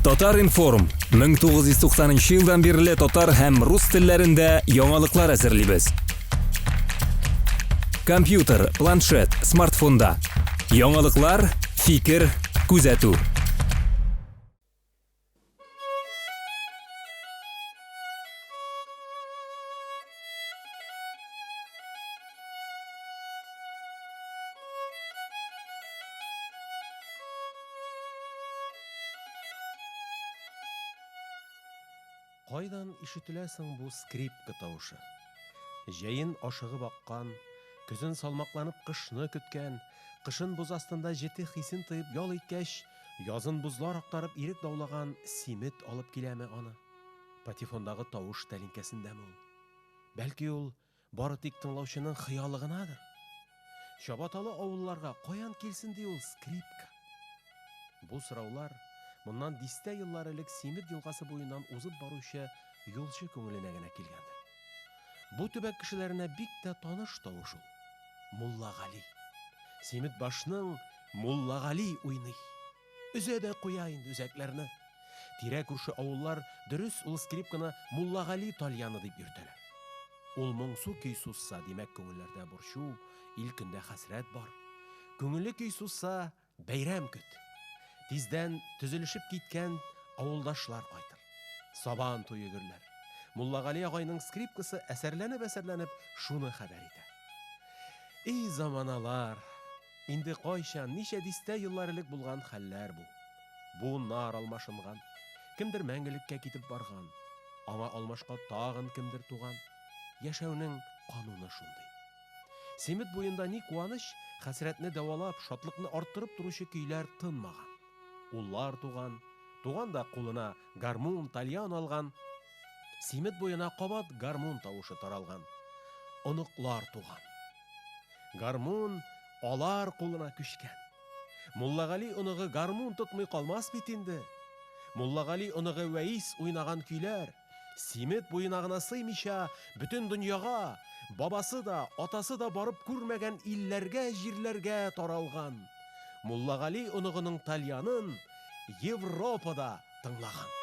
Татар информ 1990 елдан бирле татар һәм рус телләрендә яңалыклар әзерлибез. Компьютер, планшет, смартфонда. Яңалыклар, фикер, күзәтү. Кайдан ишетеләсең бу скрипка тавышы? Җәен ашыгып аккан, көзен салмакланып кышны көткән, кышын буз астында җете хисен тыеп ял иткәч, язын бузлар актарып ирек даулаган симет алып киләме аны? Патефондагы тавыш тәлинкәсендәме ул? Бәлки ул бары тик тыңлаучының хыялы гынадыр? Чабаталы авылларга каян килсен ди ул скрипка? Бу сораулар моннан 10 еллар элек Симит елгасы буеннан узып баручы юлчы күңеленә генә килгәндер. Бу төбәк кешеләренә бик тә таныш тавыш ул. Мулла Гали. Симит башның Мулла Гали уйный. Үзә дә куя инде үзәкләрне. Тирә күрше авыллар дөрес ул скрипканы Мулла Гали тальяны дип йөртәләр. Ул моңсу көй сузса, димәк күңелләрдә борчу, ил көндә хәсрәт бар. Күңеле көй сузса, бәйрәм көт. Тиздән төзелешеп киткән авылдашлар кайтыр. Сабан туе гөрләр. Мулла Гали агайның скрипкасы әсәрләнеп шуны хәбәр итә. Эй заманалар, инде кайчан ничә дистә еллар элек булган хәлләр бу. Бу нар алмашынган, кемдер мәңгелеккә китеп барган, аңа алмашка тагын кемдер туган. Яшәүнең кануны шундый. Симит буенда ни куаныч, хәсрәтне дәвалап, шатлыкны арттырып торучы көйләр тынмаган. Уллар туган да кулына гармун, тальян алган. Симит буена кабат гармун тавышы таралган. Оныклар туган. Гармун алар кулына күчкән. Мулла Гали оныгы гармун тотмый калмас бит инде. Мулла Гали оныгы Вәис уйнаган көйләр Симит буена гына сыймыйча, бөтен дөньяга, бабасы да, атасы да барып күрмәгән илләргә, җирләргә таралган. Мулла Гали оныгының тальянын Европада тыңлаган.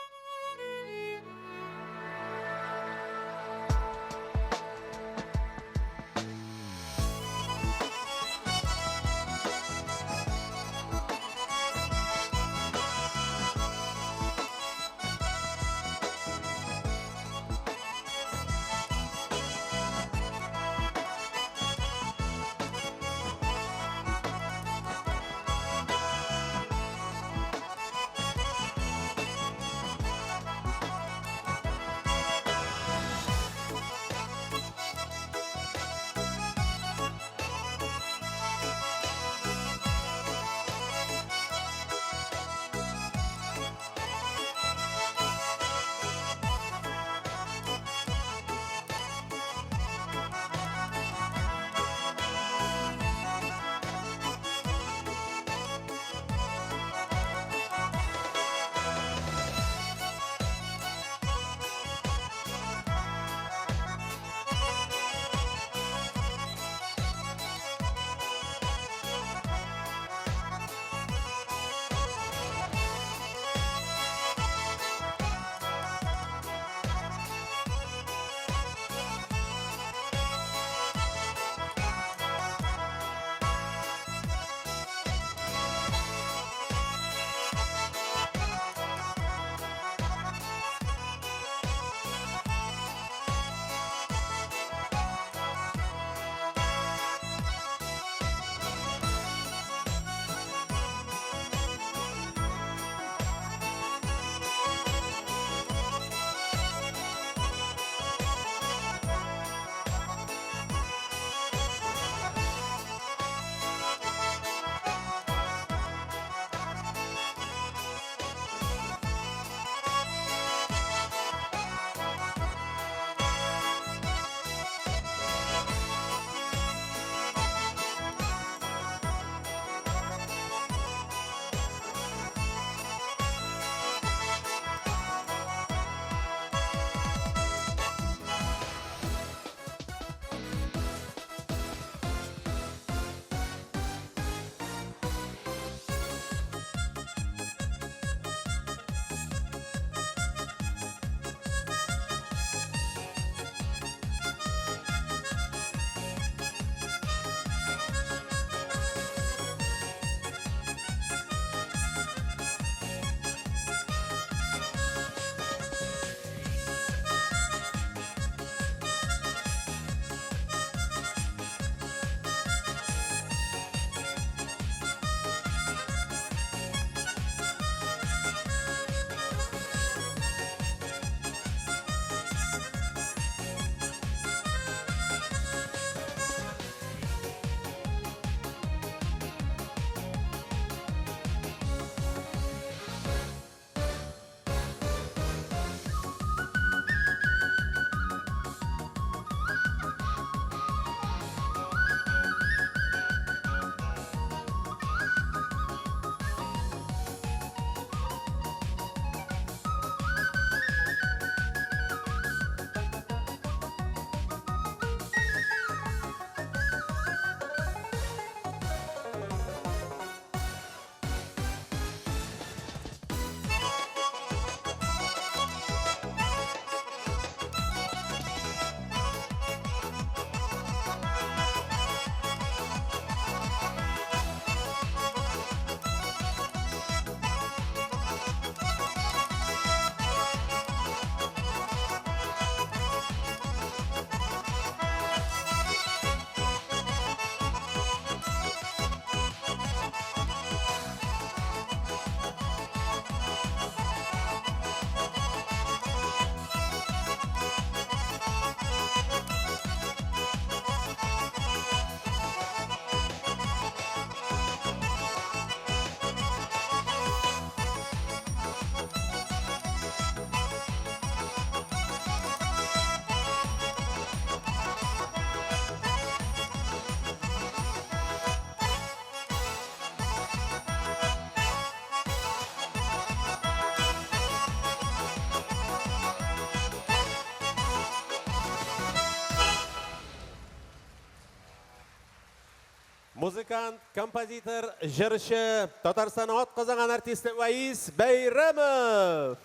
Музыкант, композитор, жыршы, Татарстан от қазаған артисті Ваис Байрамов.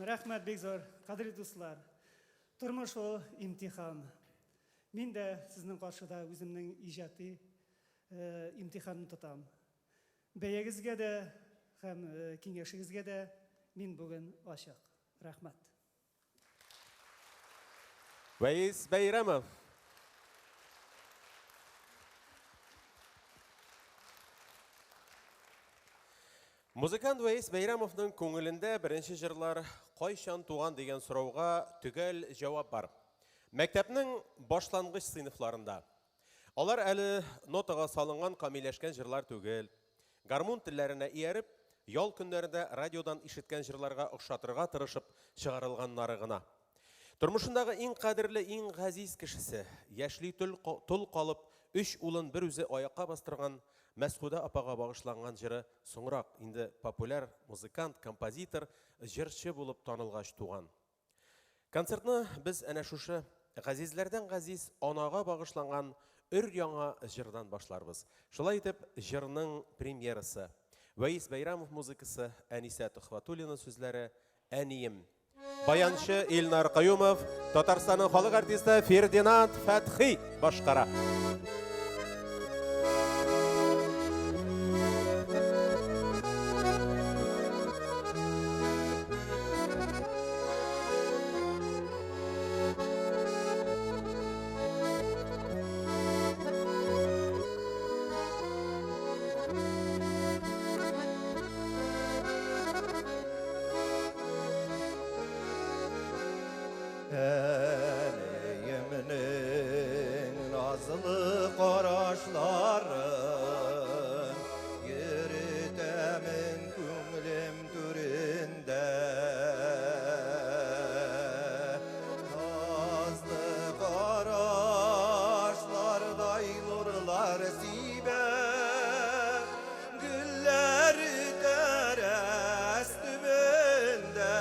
Рахмет бекзор, қадірлі достар. Тұрмыш ол имтихан. Мен де сіздің қаршыда өзімнің ижаты имтиханын тұтам. Бәйегізге де, һәм кеңешігізге де мен бүгін ашық. Рахмет. Ваис Байрамов. Музыкант Ваис Байрамовның көңілінде бірінші жырлар қайшан туған деген сұрауға түгел жауап бар. Мәктәпнің башлангыч сыйныфларында. Алар әлі нотаға салынған камиләшкән жырлар түгел. Гармун телләренә ияреп, ял көннәрендә радиодан ишеткән жырларга охшатырга тырышып чыгарылганнары гына. Тормышындагы иң кадерле, иң газиз кешесе, яшьли тол калып, 3 улын бер үзе аякка бастырган Мәсхуда апага багышланган жыры соңрак инде популяр музыкант, композитор, җырчы булып танылгач туган. Концертны без әнә шушы газизләрдән газиз анага багышланган өр-яңа жырдан башларбыз. Шулай итеп, жырның премьерасы. Ваис Байрамов музыкасы, Әнисә Тухватуллина сүзләре, әнием. Баянчы Илнар Каюмов, Татарстанның халык артисты Фердинанд Фәтхи башкара. Әнейімнің назлы қарашларын Йөрітәмін күңілім түрінде Назлы қарашлардай нұрлар сибәп Гүлләр тәрәс түбінде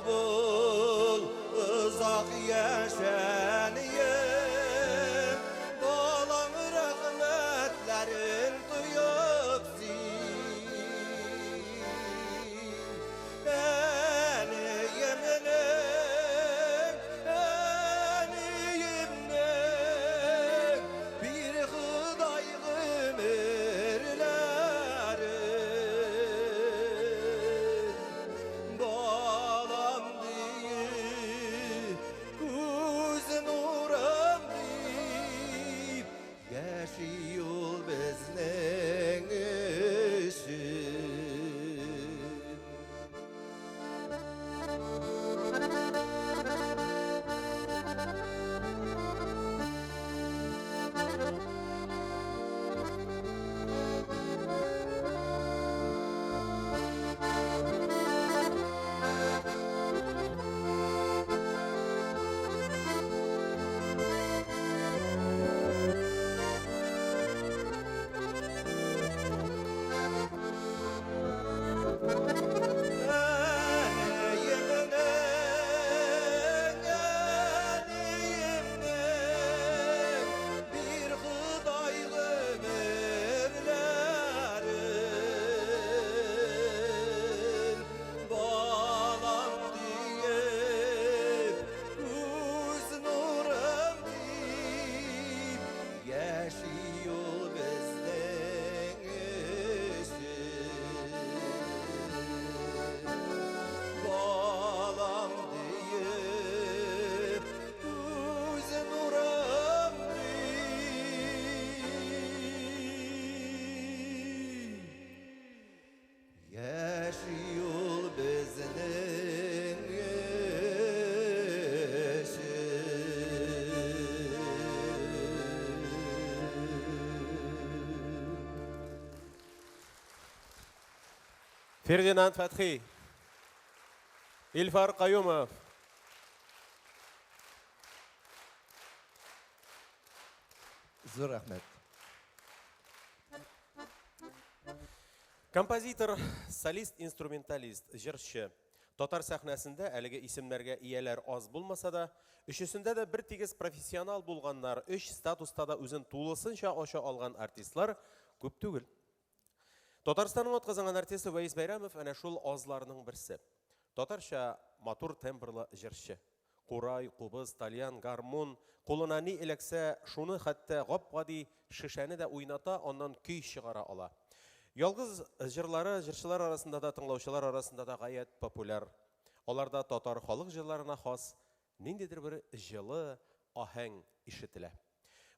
bul ızak yaşanıyım Balam rahmetlerin duyup zin Eniyimden bir Hıday gümürlerin Balam deyip, göz nuram deyip Yaşıyor bizning işin bir Hıday gümürlerin Balam deyip, göz nuram deyip Yaşıyor bizning işin Balam deyip, göz nuram deyip Yaşıyor bizning işin Ferdinand Fathi, İlfar Qayumov, Zor rahmet. Композитор, солист, инструменталист, жыршы. Татар сәхнәсендә әлеге исемнәргә ияләр аз булмаса да, өчесендә дә бер тигез профессионал булганнар, өч статуста да үзен тулысынча аша алган артистлар күп түгел. Татарстанның атказанган артисты Вәис Бәйрәмов әнә шул азларның берсе. Татарча матур тембрлы жыршы. Курай, кубыз, тальян, гармон, кулына ни эләксә, шуны хәтта гап-гади шешәне дә уйната, аннан көй чыгара ала. Ялгыз җырлары җырчылар арасында да, тыңлаучылар арасында да гаять популяр. Аларда татар халык җырларына хас ниндидер бер җылы аһәң ишетелә.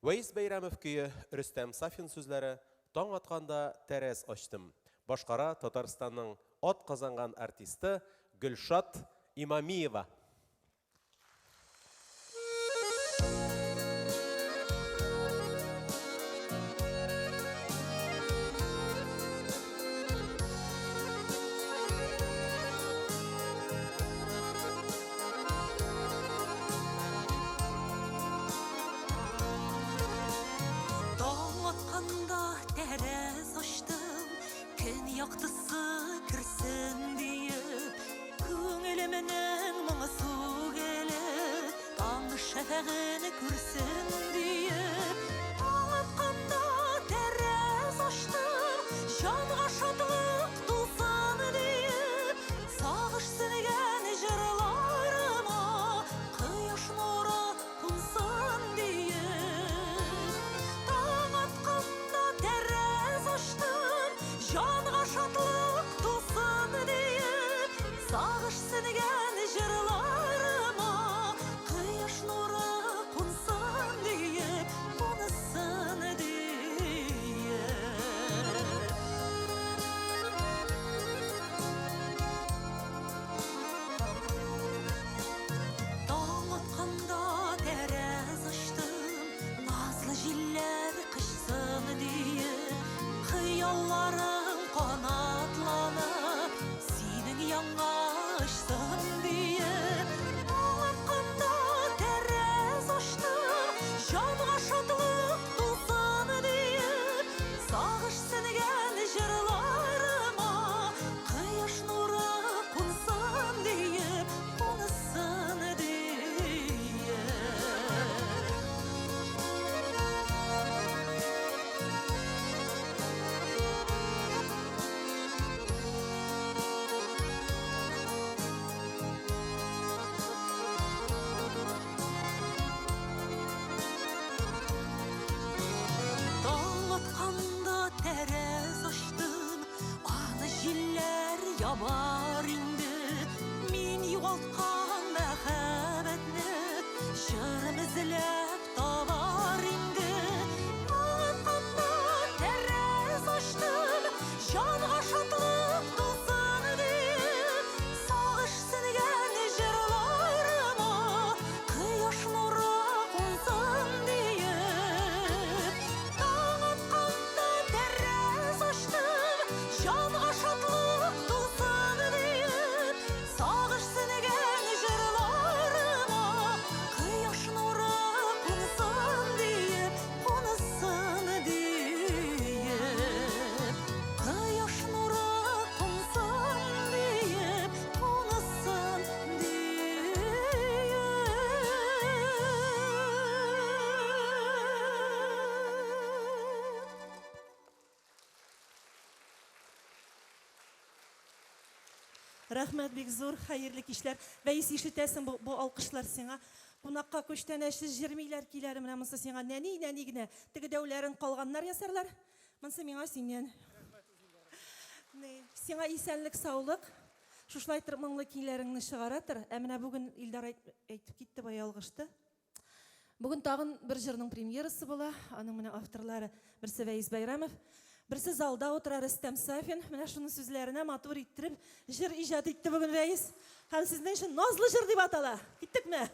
Вәис Бәйрәмов көе, Рөстәм Сафин сүзләре, таң атканда тәрәз ачтым. Башкара Татарстанның ат казанган артисты Гөлшат Имамиева. Яктысы кирсен диеп, күңелемнең моңсы келеп, таң шәфәгене күрсен диеп, таң атканда тәрәз ачтым, җанга шатлык тулсын диеп, сагыш сеңгән җырларыма кояш нуры кунсын диеп, таң атканда тәрәз ачтым, җанга шатлык тулсын диеп, сагыш сеңгән җырларыма кояш нуры кунсын диеп, Рәхмәт бик зур, хәерле кичләр. Бәйс ишетәсең бу алкышлар сиңа. Кунакка күчтән әшез җырмыйлар киләр менә монсы сиңа нәни генә. Тегедәүләрен калганнар ясарлар. Монсы миңа синнән. Сиңа исәнлек, саулык. Шушлай тырмыңлы киләреңне чыгаратыр. Ә менә бүген Илдар әйтеп китте бай алгышты. Бүген тагын бер җырның премьерасы була. Аның менә авторлары берсе Вәйс Байрамов, берсе залда утыра Рөстәм Сафин. Менә шуның сүзләренә матур иттереп җыр иҗат итте бүген Вәйс. Һәм сезнең өчен назлы җыр дип атала. Киттекме?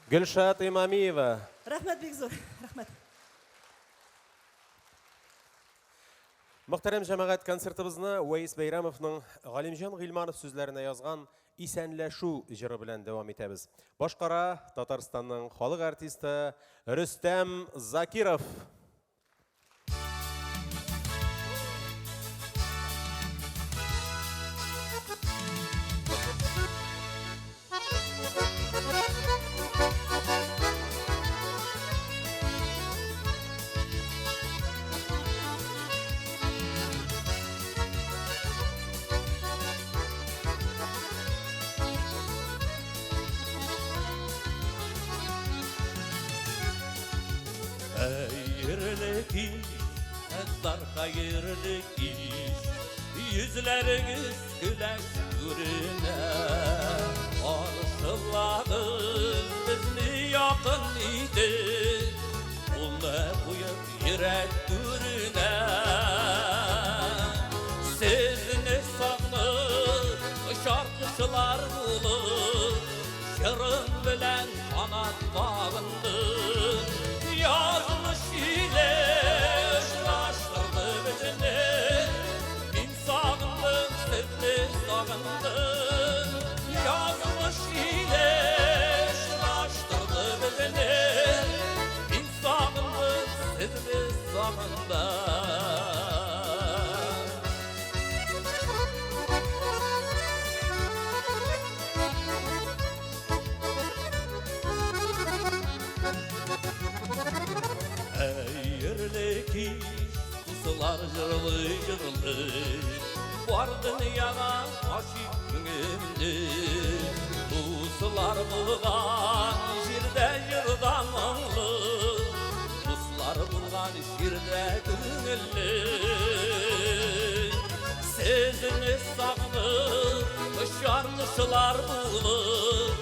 Гөлшат Имамиева. Рәхмәт бик зур. Рәхмәт. Мөхтәрәм җәмәгать, концертыбызны Вәйс Байрамовның Галимҗан Гыйльманов сүзләренә язган «Исәнләшү» җыры белән дәвам итәбез. Башкара Татарстанның халык артисты Рөстәм Закиров. iş, kızlar hayırlı iş. Yüzleriniz güleş görüne, arşılarınız bizni yakın idi. Ulla kuyup yürek görüne, sizni sağlık şarkıcılar bulur. Şırın bilen kanat bağındı, yazmış ile uğraştırdı bizni. Min sağındım, sizni sağındım, yazmış ile uğraştırdı bizni. Min sağındım, sizni sağındım. Hayırlıki kusular jırlı jırlı, var dünyana aşık günümlü. Kusular bulgan jirde jırdan anlı, kusular bulgan jirde günüllü. Sizni sağınıp şarkıcılar bulur,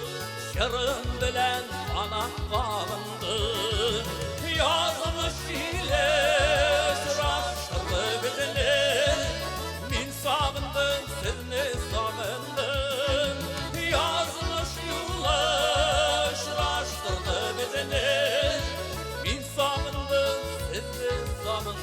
şırın bilen anak bağındı. Yazmış ile uğraştırdı bizni. Min sağındım, sizni sağındım, yazmış yo'la uğraştırdı bizni. Min sağındım, sizni sağındım.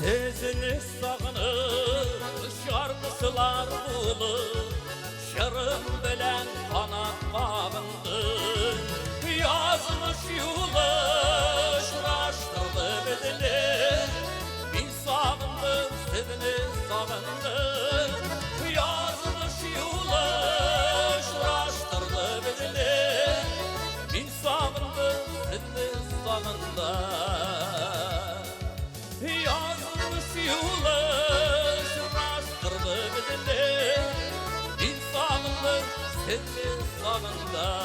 Sizni sağınıp şarkıcılar bulur, şırın bilen kanat bağındı. Yazmış yo'la uğraştırdı bizni. Min sağındım, sizni sağındım, yazmış yo'la uğraştırdı bizni. Min sağındım, sizni sağındım, yazmış yo'la uğraştırdı bizni. Min sağındım, sizni sağındım.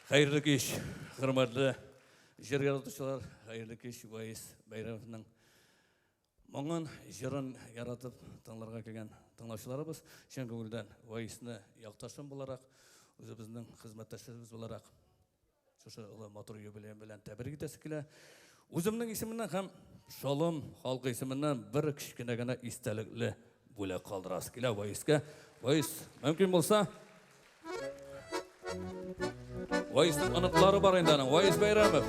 Hayırlı kеш, hürmetli jыр yaratушылар, hayırlı kеш Вайыс Байрамовның мұңын жырын яратып тыңларға келген тыңлаушыларыбыз. Шын көңілден Вайысны яқташын боларақ, өзі біздің қызметтестеріміз боларақ, шошы ұлы матур юбилейм белән тәбрик итәсе килә. Үземнең исеменнән һәм Шолым халкы исеменнән бер кичкенә генә истәлекле бүләк калдырасы килә Вайыска. Вайыс, мөмкин булса, Вайыстың оныклары бар инде аның. Вайыс Байрамов.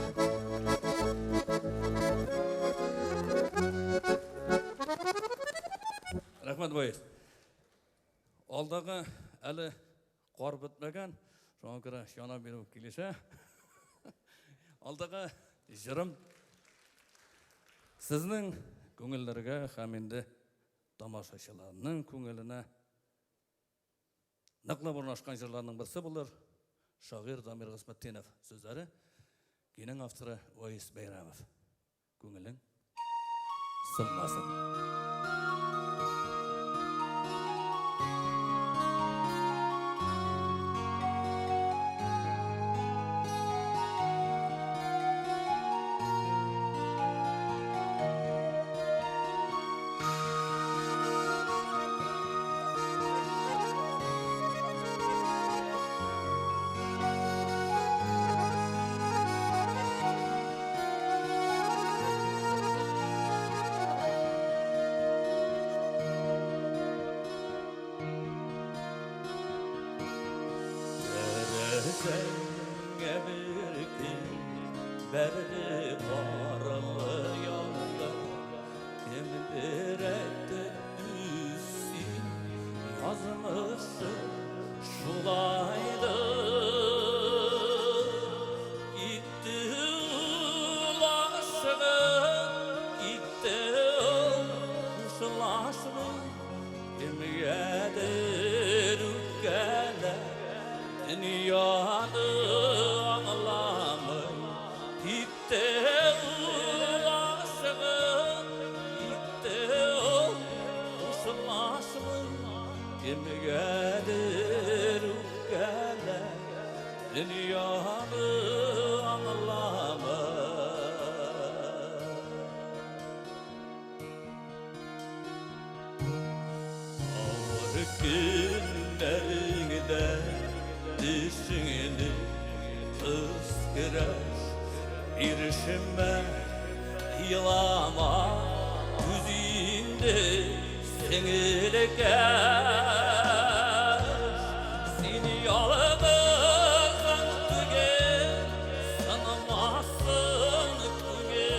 Рахмет Вайыс. Алдағы әлі қар бітмеген, соңа көре шана беріп келеше. Алдағы жырым сіздің көңілдерге һәм инде тамашашыларның көңіліне нақлап орнашқан жырларның бірсі болар. Шағир Дамир Ғисметтинов сөздері, кейінің авторы Вайыс Байрамов. Көңілің сынмасын. Berli karlı yolda kim etti üstün yazmışı şulaydı gitti günlerinde dişini kıskırar irişime yılama yüzünde senilger seni yalımızın tüge sanamazsın tüge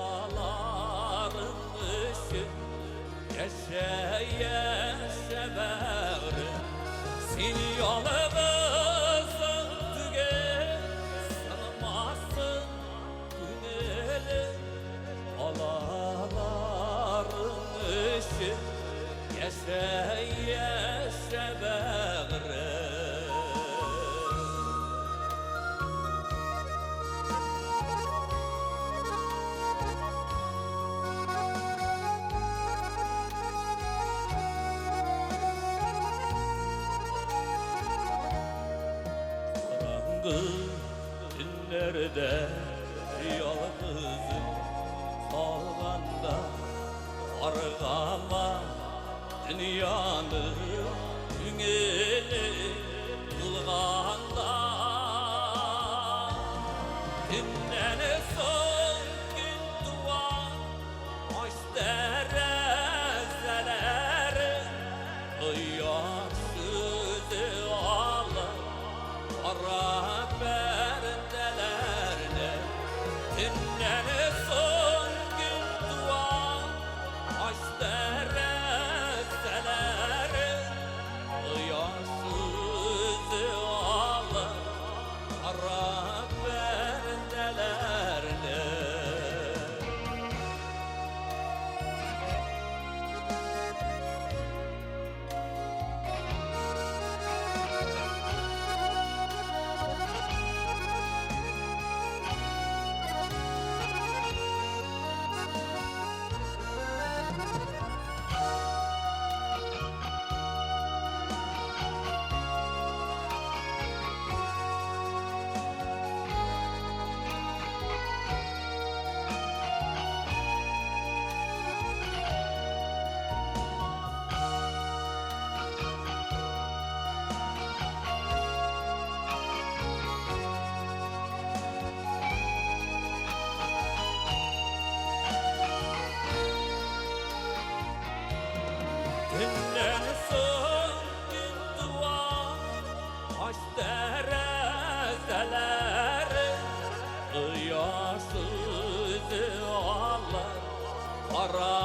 alaların dışı yaşa yaşa bağrım seni yalımızın tüge sanamazsın tüge alaların dışı yaşa yaşa bağrım Karanlık günlerde yalnızım kalganda argama dünyanı düngeli kılganda günden son gün duan aç terezeleri yaş yüzü alır ara perdelerine günden son gün duan aç terezeleri yaş yüzü alır ara perdelerine günden son gün duan aç terezeleri yaş yüzü alır ara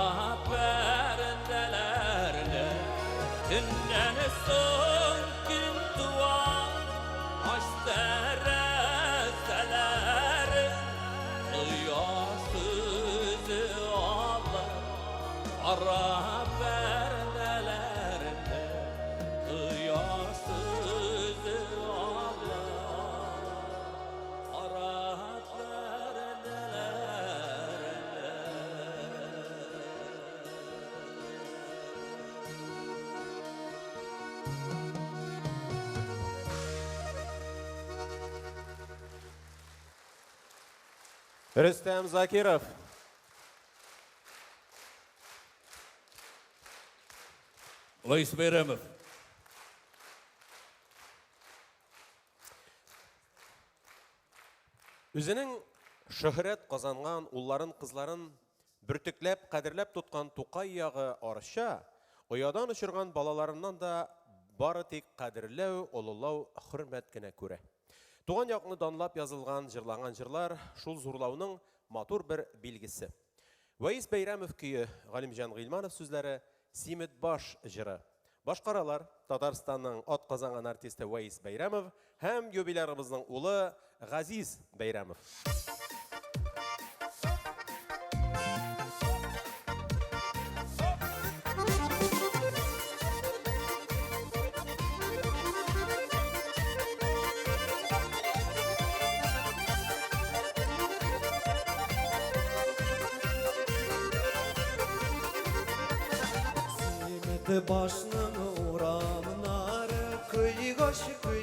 perdelerine günden son gün duan aç terezeleri yaş yüzü alır ara perdelerinde yaş yüzü alır ara perdelerinde Rüstem Zakirov. Вайс Байрамов. Үзенең шөһрәт казанган улларын кызларын бөртекләп кадерләп тоткан Тукай ягы арча, оядан очырган балаларыннан да бары тик кадерләү, олылау, хөрмәт кенә күрә. Туган якны данлап язылган, җырлаган җырлар шул зурлауның матур бер билгесе. Вайс Байрамов көе, Галимҗан Гыйльманов сүзләре, Симет баш җыры. Башкаралар Татарстанның ат казанган артисты Вайс Байрамов һәм юбилярыбызның улы Газиз Байрамов. Başının uğramları kıygaş ay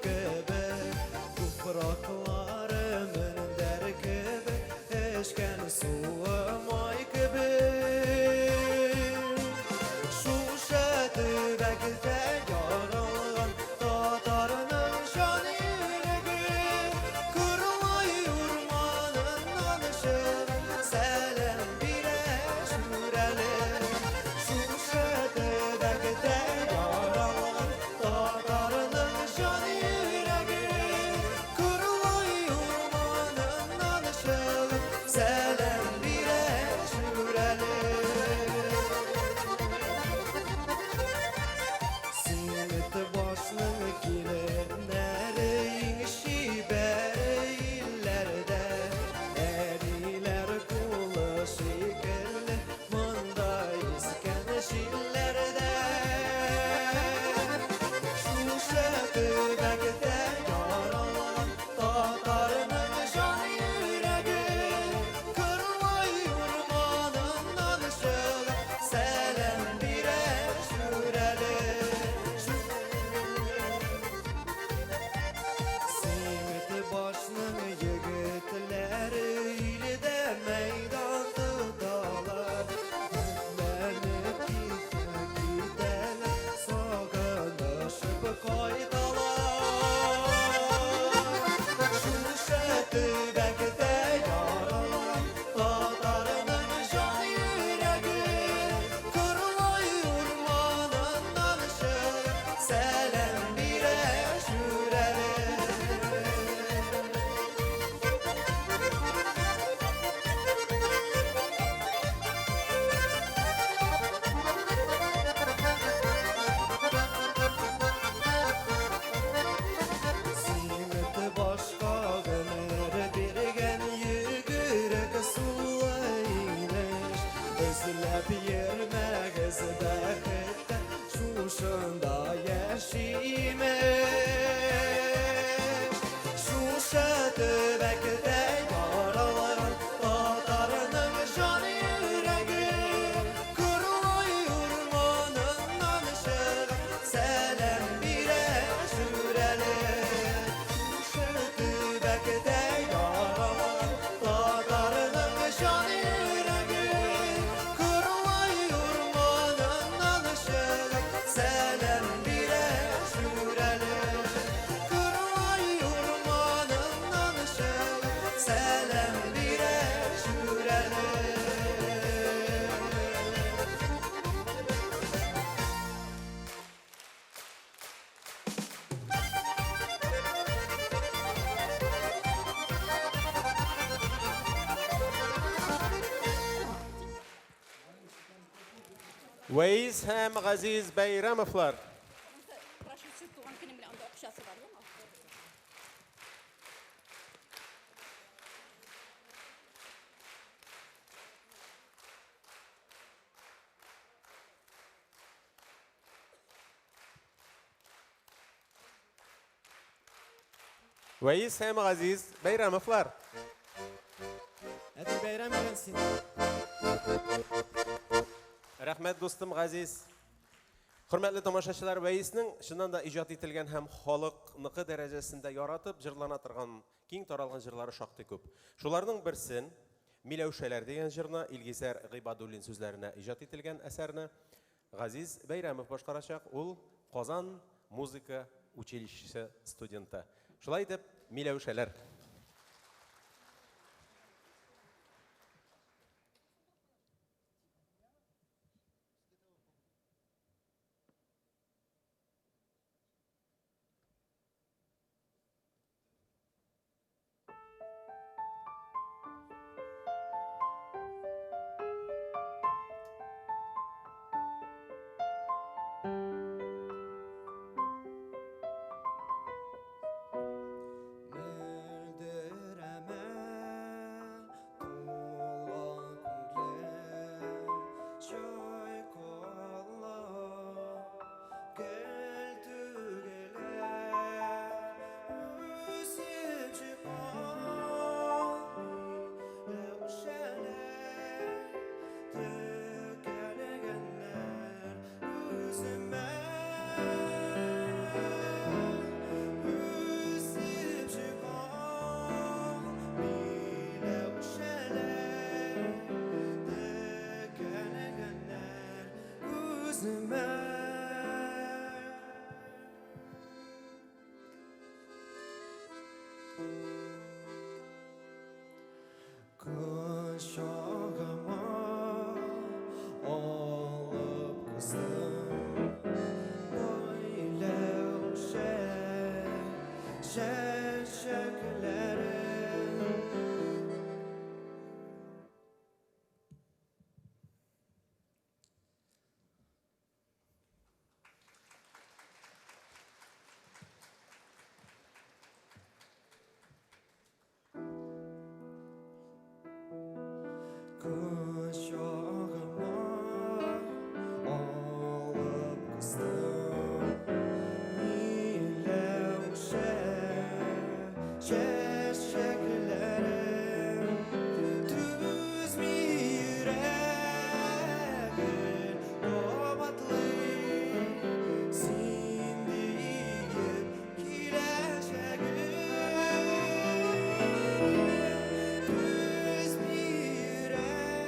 gibi Topraklarım önünder gibi Eşken suğum ay gibi izlep yermeğiz bekitte şuşunda yaşime şuşa tübekte yaralar dağlarının can yüreği kırılay urmanından ışık selam bire şüreli şuşa tübekte yaralar dağlarının can yüreği kırılay urmanından ışık selam bire şüreli kırılay urmanından ışık selam bire şüreli Veys hem Aziz Bayramovlar. Прошу всю туған күні біле анда оқшасы бар ма? Veys hem Aziz Bayramovlar. Hadi bayram gelsin. Рәхмәт достым Газиз. Хөрмәтле тамашачылар, Вәйеснең чыннан да иҗат ителгән һәм халыкныкы дәрәҗәсендә яратып җырлана торган киң таралган җырлары шактый күп. Шуларның берсен Миләүшәләр дигән җырны Илгизәр Гыйбадуллин сүзләренә иҗат ителгән әсәрне Газиз Бәйрәмов башкарачак. Ул Казан музыка училищесы студенты. Шулай дип Миләүшәләр. Müldüreme tuğan kunglem Çay kolla gel tügele Üsip çıkan Mevşele Tükelegenler Üzüme Üsip çıkan Mevşele Tükelegenler Üzüme Kuşağıma alıp kızdım Böyle çiçeklerim Kuşağıma alıp kızdım Milevşe çiçeklerim Düz mi yüreğin Robatlı Sindiyip kileşegin Düz mi yüreğin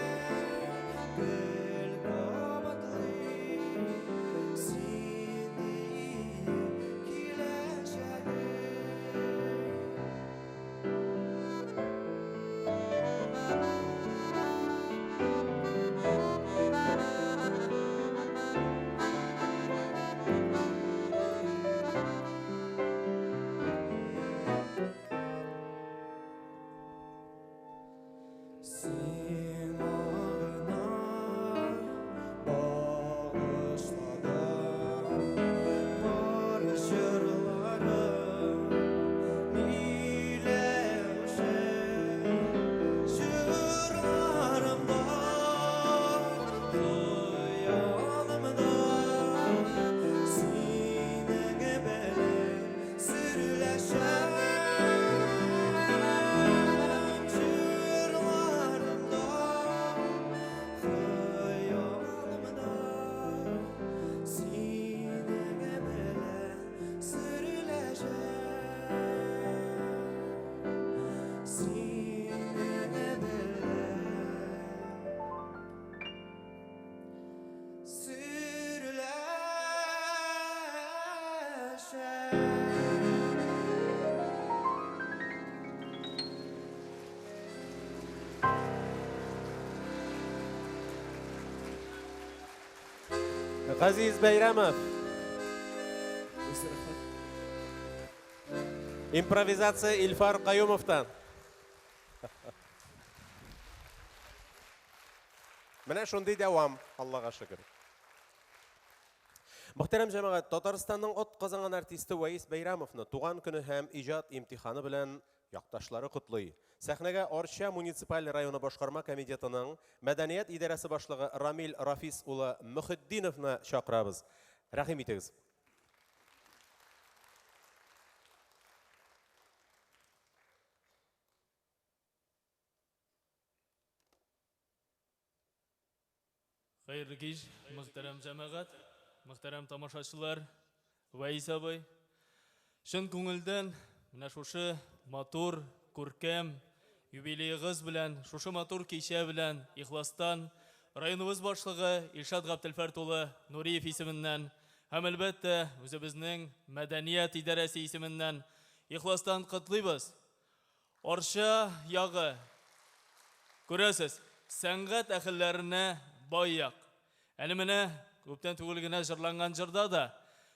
Газиз Бәйрәмов. Импровизация Ильфар Каюмовтан. Менә шундый дәвам, Аллага шөкер. Мөхтәрәм җәмәгать, Татарстанның ат казанган артисты Ваис Бәйрәмовны туган көне һәм иҗат имтиханы белән якташлары котлый. Сәхнәгә Арча муниципаль районы башкарма комитетының мәдәният идарәсе башлыгы Рамил Рафис улы Мөхетдиновны чакырабыз. Рәхим итегез. Хәерле кич, мөхтәрәм җәмәгать, мөхтәрәм тамашачылар, Ваис абый. Шын күңелдән менә шушы матур, күркәм юбилейгыз белән, шушы матур кичә белән ихластан районыбыз башлыгы Илшат Габделфәрт улы Нуриев исеменнән һәм әлбәттә үзебезнең мәдәният идарәсе исеменнән ихластан котлыйбыз. Арча ягы, күрәсез, сәнгать әһелләренә бай як. Әле менә күптән түгел генә җырланган җырда да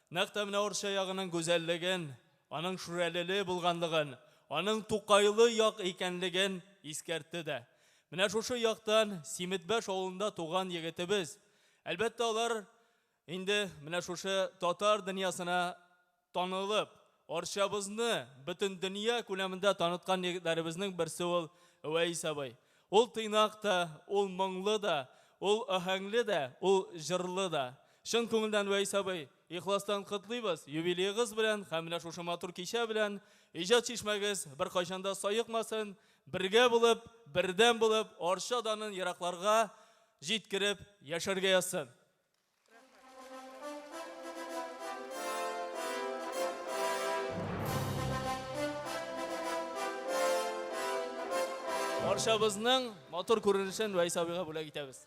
нәкъ менә Арча ягының гүзәллеген, аның шүрәлеле булганлыгын, аның тукайлы як икәнлеген искәртте дә. Менә шушы яктан Симетбәш авылында туган егетебез. Әлбәттә алар инде менә шушы татар дөньясына танылып, Арчабызны бөтен дөнья күләмендә таныткан егетләребезнең берсе ул Ваис абый. Ул тыйнак та, ул моңлы да, ул аһәңле дә, ул җырлы да. Шын күңелдән Ваис абый, ихластан котлыйбыз. Юбилейгыз белән һәм менә шушы матур кичә белән иҗат чишмәгез бер кайчанда саекмасын, бергә булып, бердәм булып, Арча данын еракларга җиткереп яшәргә язсын. Арчабызның матур күренешен Ваис абыйга бүләк итәбез.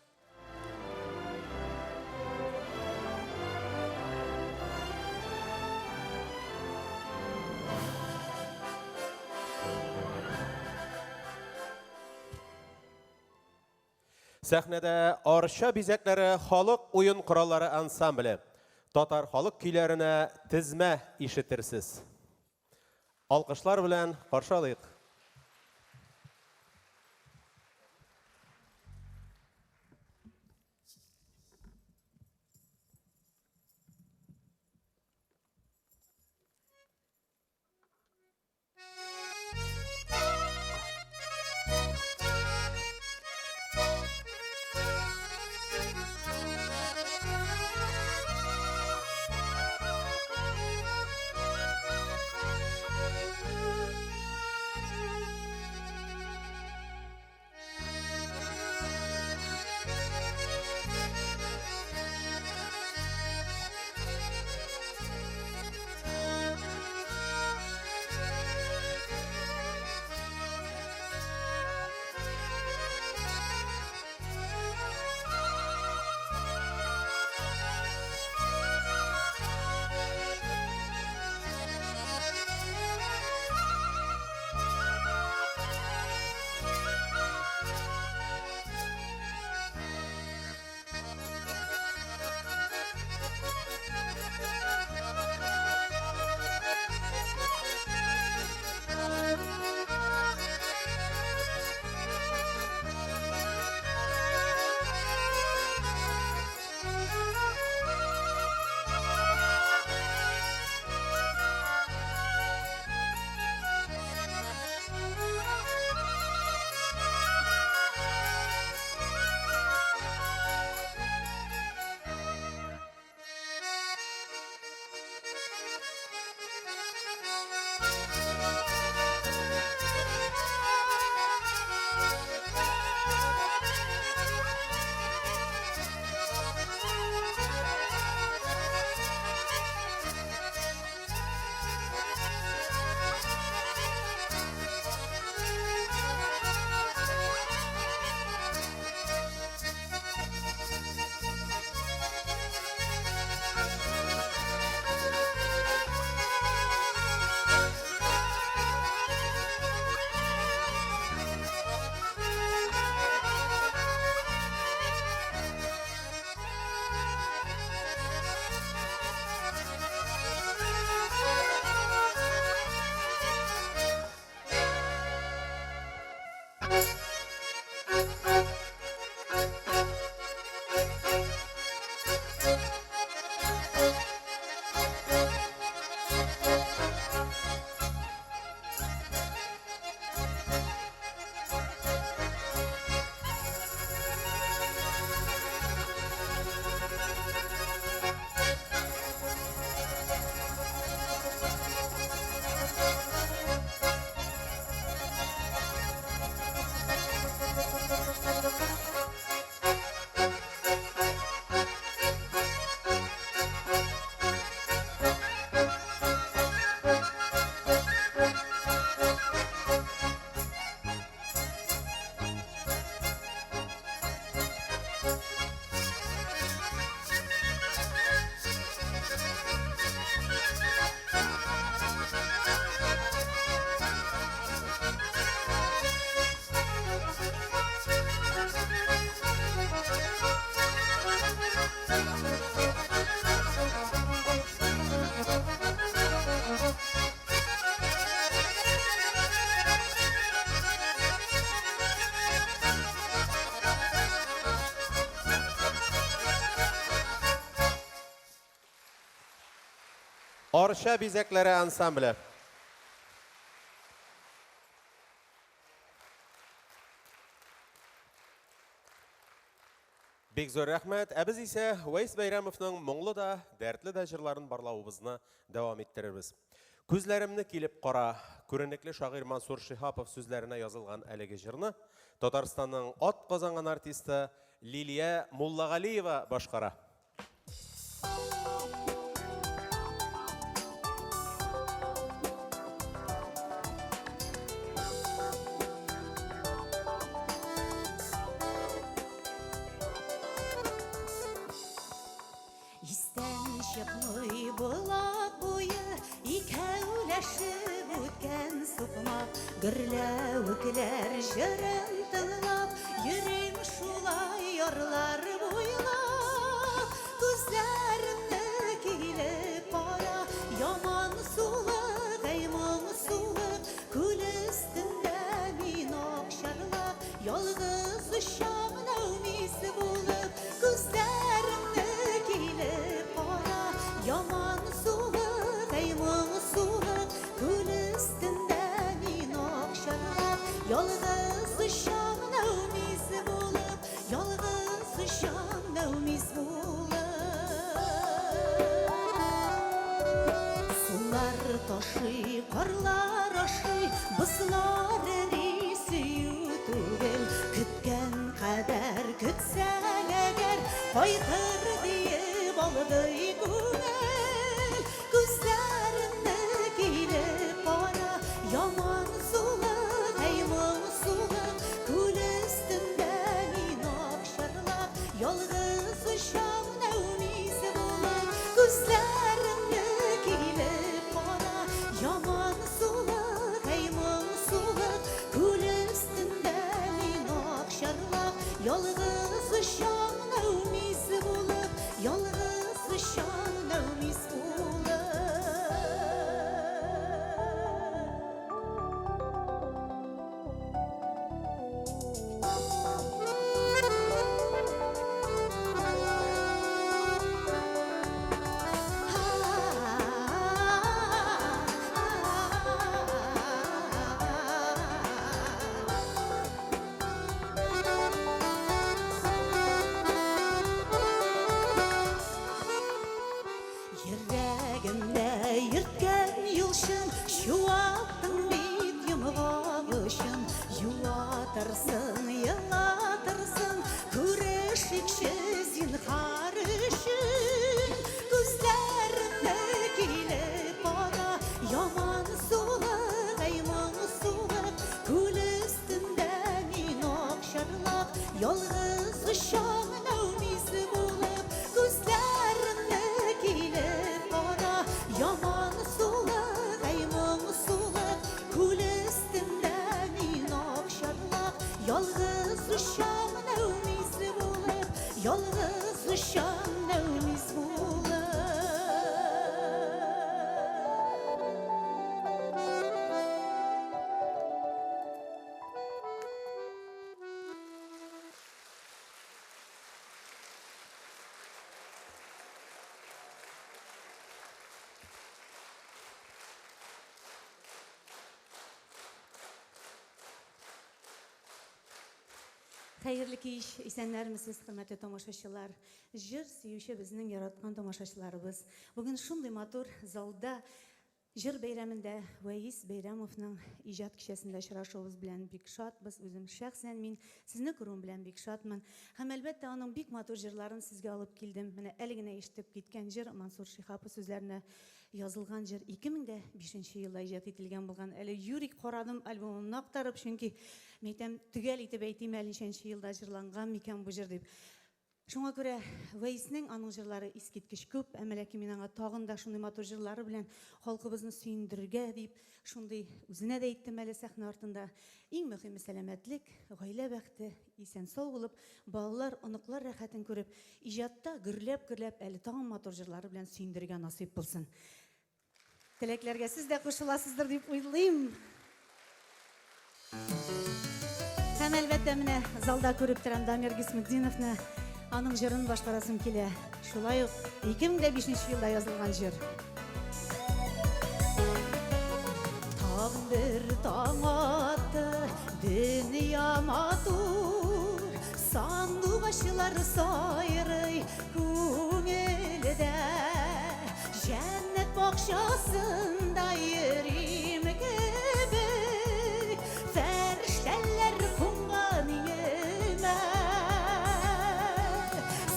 Сәхнәдә Арча бизәкләре халык уен кораллары ансамбле. Татар халык көйләренә тезмә ишетерсез. Алкышлар белән каршылыйк. Арша бизәкләре ансамбле. Бик зур рәхмәт. Ә без исә Вайс Бәйрәмовның моңлы да, дәртле дә җырларын барлавыбызны дәвам иттерербез. Күзләремне килеп кара, күренекле шагыйрь Мансур Шихапов сүзләренә язылган әлеге җырны Татарстанның ат казанган артисты Лилия Муллагалиева башкара. Истән чыкмый булак буе, икәүләшеп үткән сукмак, гөрләвекләр җырын тыңлап, йөрим шулай ярлар буйлап. Күзләремне килеп кара, яман сулык, әй моң сулык, күл өстендә мин акчарлап, ялгыз очам нәүмис булып. Күзләремне килеп кара, яман сулык, әй моң сулык, күл өстендә мин акчарлап, ялгыз очам нәүмис булып, ялгыз очам нәүмис булып. Сулар ташый, карлар ашый, бозлар эри, сөю түгел. Көткән кадәр көтсәң әгәр, кайтыр диеп алдый күңел. Күзләремне килеп кара, яман сулык, әй моң сулык, күл өстендә мин акчарлап, ялгыз очам нәүмис булып. Күзләремне килеп кара, яман сулык, әй моң сулык, күл өстендә мин акчарлап, ялгыз очам нәүмис булып, ялгыз очам нәүмис булып. Йөрәгемдә йөрткән юлчын, чуаттың бит йомгагышын. Юатырсың, елатырсың, күрешикче зинһар өчен. Күзләремне килеп кара, яман сулык, әй моң сулык, күл өстендә мин акчарлап, ялгыз очам нәүмис булып. Күзләремне килеп кара, яман сулык, әй моң сулык, күл өстендә мин акчарлап, ялгыз очам нәүмис булып, ялгыз очам нәүмис булып. Хәерле кич, исәннәрмесез, хөрмәтле тамашачылар. Җыр сөюче безнең яраткан тамашачыларыбыз. Бүген шундый матур залда җыр бәйрәмендә Вайс Бәйрәмовның иҗат кичәсендә очрашуыбыз белән бик шатбыз. Үзем шәхсән мин сезне күрүем белән бик шатмын. Һәм әлбәттә аның бик матур җырларын сезгә алып килдем. Менә әле генә ишетеп киткән җыр Мансур Шихапов сүзләренә язылган җыр 2005 елда иҗат ителгән булган. Әле юрик карадым альбомымны актарып, чөнки мәйтәм төгәл итеп әйтим әле ничәнче елда җырланган микән бу җыр дип. Шуңа күрә Вайсның аның җырлары искиткеч күп, әмма ләкин мин аңа тагын да шундый матур җырлары белән халкыбызны сөендергә дип, шундый үзенә дә әйттем әле сәхнә артында. Иң мөһиме сәламәтлек, гаилә бәхте, исән сау булып, балалар, оныклар рәхәтен күреп, иҗатта гөрләп әле тагын матур җырлары белән сөендергә насыйп булсын. Теләкләргә сез дә кушыласыздыр дип уйлыйм. Һәм әлбәттә менә залда күреп торам Дамир Гисметдиновны, аның җырын башкарасым килә. Шулай ук 2005 елда язылган җыр. bir taң атты, dünya матур, сандуғашылар сайрый көңілде, жәннәт бақшасында йөрим кебек, фәрештәләр қонған еме,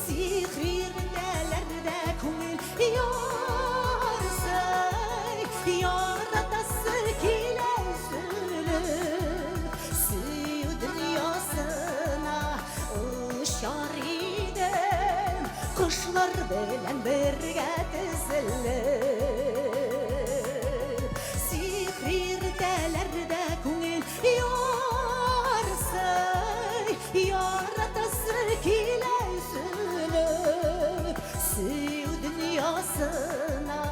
сихри іргәләрдә күңел ярсый, яратасы киләсен, сөю дөньясына ұшар идем, құшлар белән бергә тезелеп. Сихри іргәләрдә күңел ярсый, яратасы киләсен, сөю дөньясына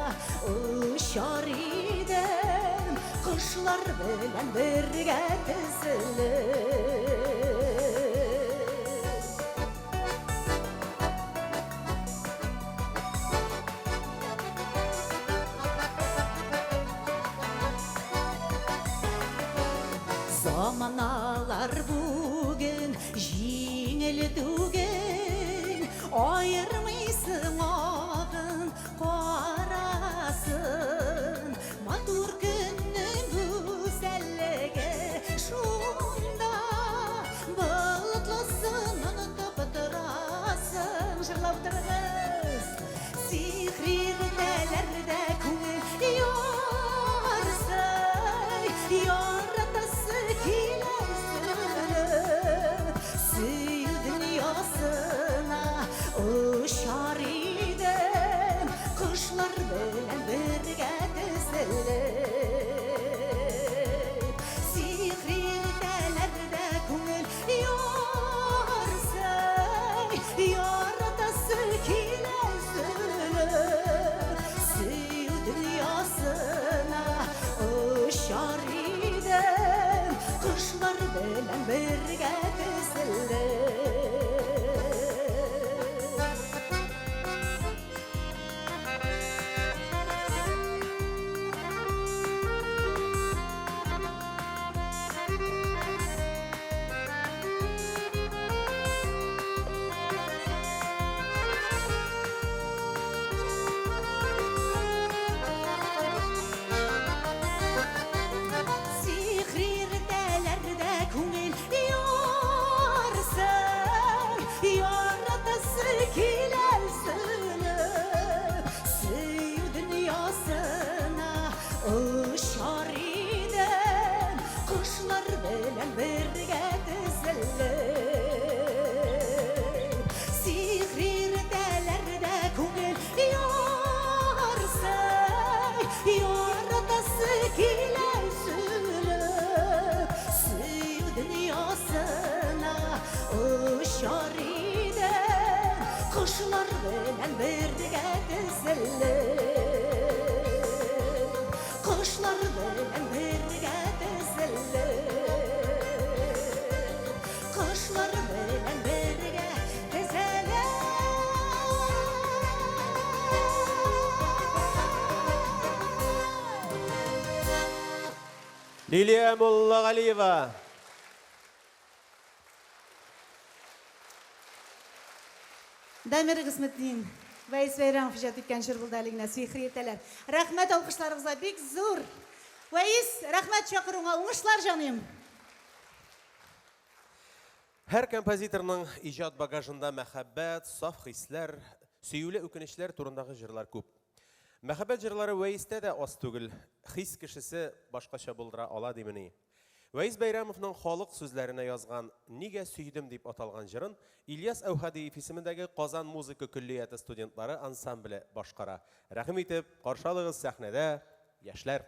ұшар идем, құшлар белән бергә тезелеп. Заманалар бүген жеңіл түген, айырмайсың ағын қарасын, матур күннің гүзәллігі шунда, бұлытлысын ұнытып тұрасың. Жырлап тұрыңыз. Сихри іргәләрдә күңел ярсый, яратасы киләсен, сөю дөньясына ұшар идем, құшлар белән бергә тезелеп. Сихри іргәләрдә күңел ярсый, яратасы киләсен, сөю дөньясына ұшар идем, құшлар белән бергә тезелеп. Сихри іргәләрдә күңел ярсый, яратасы киләсен, сөю дөньясына ұшар идем, құшлар белән бергә тезелеп. Сихри іргәләрдә күңел ярсый, яратасы киләсен, сөю дөньясына ұшар идем, құшлар белән бергә тезелеп. Құшлар белән бергә тезелеп. Құшлар белән бергә тезелеп. Лилия Муллагалиева. Дамир Гысметдин, Вәйс Бәйрәмов иҗат иткән җыр булды әлегенә сихри иртәләр. Рәхмәт алкышларыгызга бик зур. Вәйс, рәхмәт чакыруыңа, уңышлар җаным. Һәр композиторның иҗат багажында мәхәббәт, саф хисләр, сөюле үкенечләр турындагы җырлар күп. Мәхәббәт җырлары Вәйстә дә аз түгел. Хис кешесе башкача булдыра ала димени. Вәйс Бәйрәмовның халык сүзләренә язган «Нигә сөйдем» дип аталган җырын Ильяс Әүхәдиев исемендәге Казан музыка көллияте студентлары ансамбле башкара. Рәхим итеп, каршы алыгыз сәхнәдә яшьләр.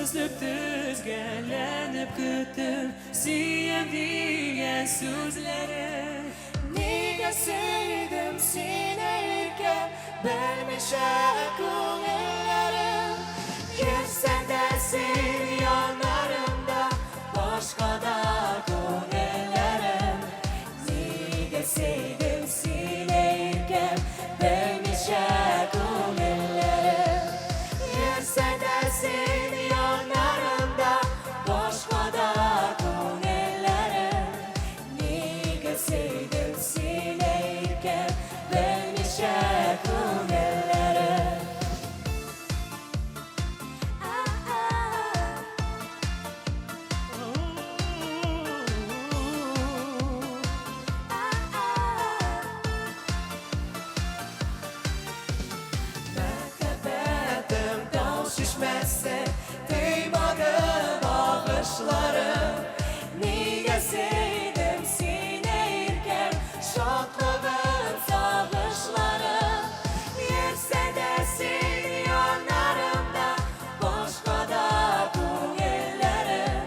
үзлеп түзгәләнеп көтеп сөям дигән сүзләре нигә сөйдем сине иркәм белмичә күңелләрем йөрсәң дә син янарымда башка да күңелләрем нигә сөйдем сине иркәм белмичә күңелләрем йөрсәң дә син янарымда башка да күңелләрем нигә сөйдем сине иркәм белмичә күңелләрем Мәхәббәтем тау шишмәсе тыймады багышларым нигә сөйдем сине иркәм шатлыгым сагышларым йөрсә дә син янарымда башка да күңелләрем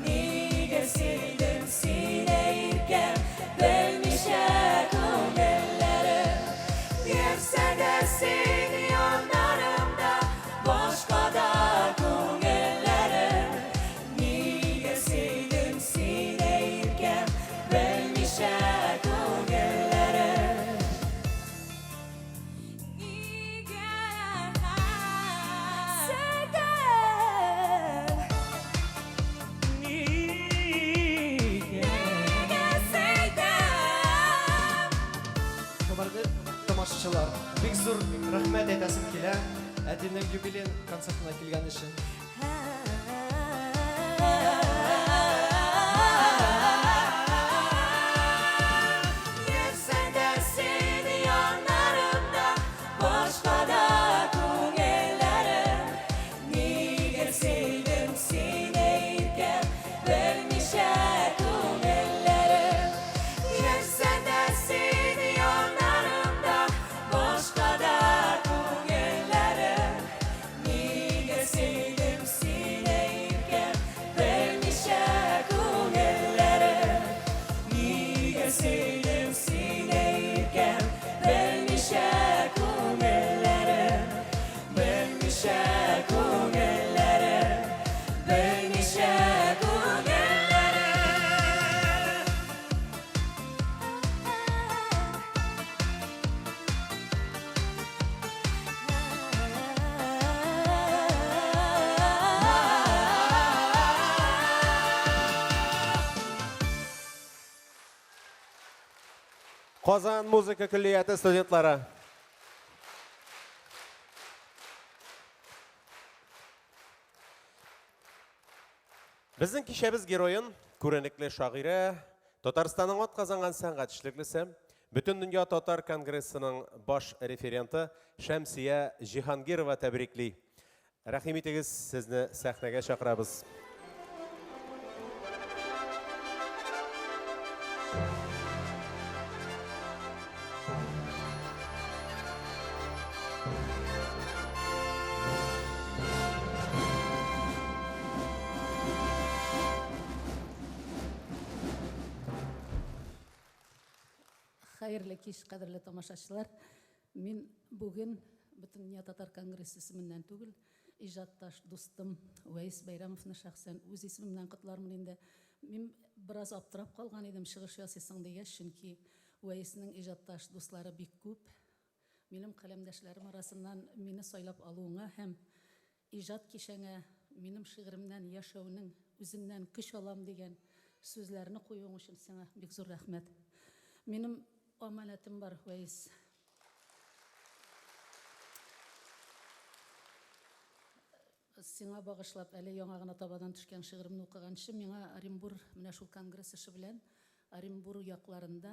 нигә сөйдем сине иркәм белмичә күңелләрем йөрсә дә син янарымда башка да күңелләрем нигә сөйдем сине иркәм белмичә күңелләрем нигә Хөрмәтле тамашачылар, бик зур рәхмәт әйтәсем килә әтинең юбилей концертына килгән өчен. Йөрсәң дә син янарымда башка да күңелләрем нигә сөйдем сине иркәм белмичә күңелләрем йөрсәң дә син янарымда башка да күңелләрем нигә сөйдем сине иркәм белмичә күңелләрем нигә сөйдем сине иркәм белмичә күңелләрем белмичә күңелләрем белмичә күңелләрем Казан музыка күллияте студентлары. Безнең кичәбез героин, күренекле шагыйрә, Татарстанның атказанган сәнгать эшлеклесе, Бөтен дөнья татар конгрессының баш референты Шәмсия Җиһангирова тәбрикли. Рәхим итегез, сезне сәхнәгә чакырабыз. Хәерле кич, кадерле тамашачылар. Мин бүген Бөтен дөнья татар конгрессы исеменнән түгел, иҗатташ дустым Вәис Бәйрәмовны шәхсән үз исемемнән котлармын инде. Мин бераз аптырап калган идем, чыгыш ясыйсың дигәч, чөнки Вәиснең иҗатташ дуслары бик күп. Минем каләмдәшләрем арасыннан мине сайлап алуыңа һәм иҗат кичәңә минем шигыремнән яшәүнең үзеннән көч алам дигән сүзләрне куюың өчен сиңа бик зур рәхмәт. Минем аманатым бар, Вәис. Сиңа багышлап, әле яңа гына табадан төшкән шигыремне укыганчы, миңа Оренбур, менә шул конгресс эше белән Оренбур якларында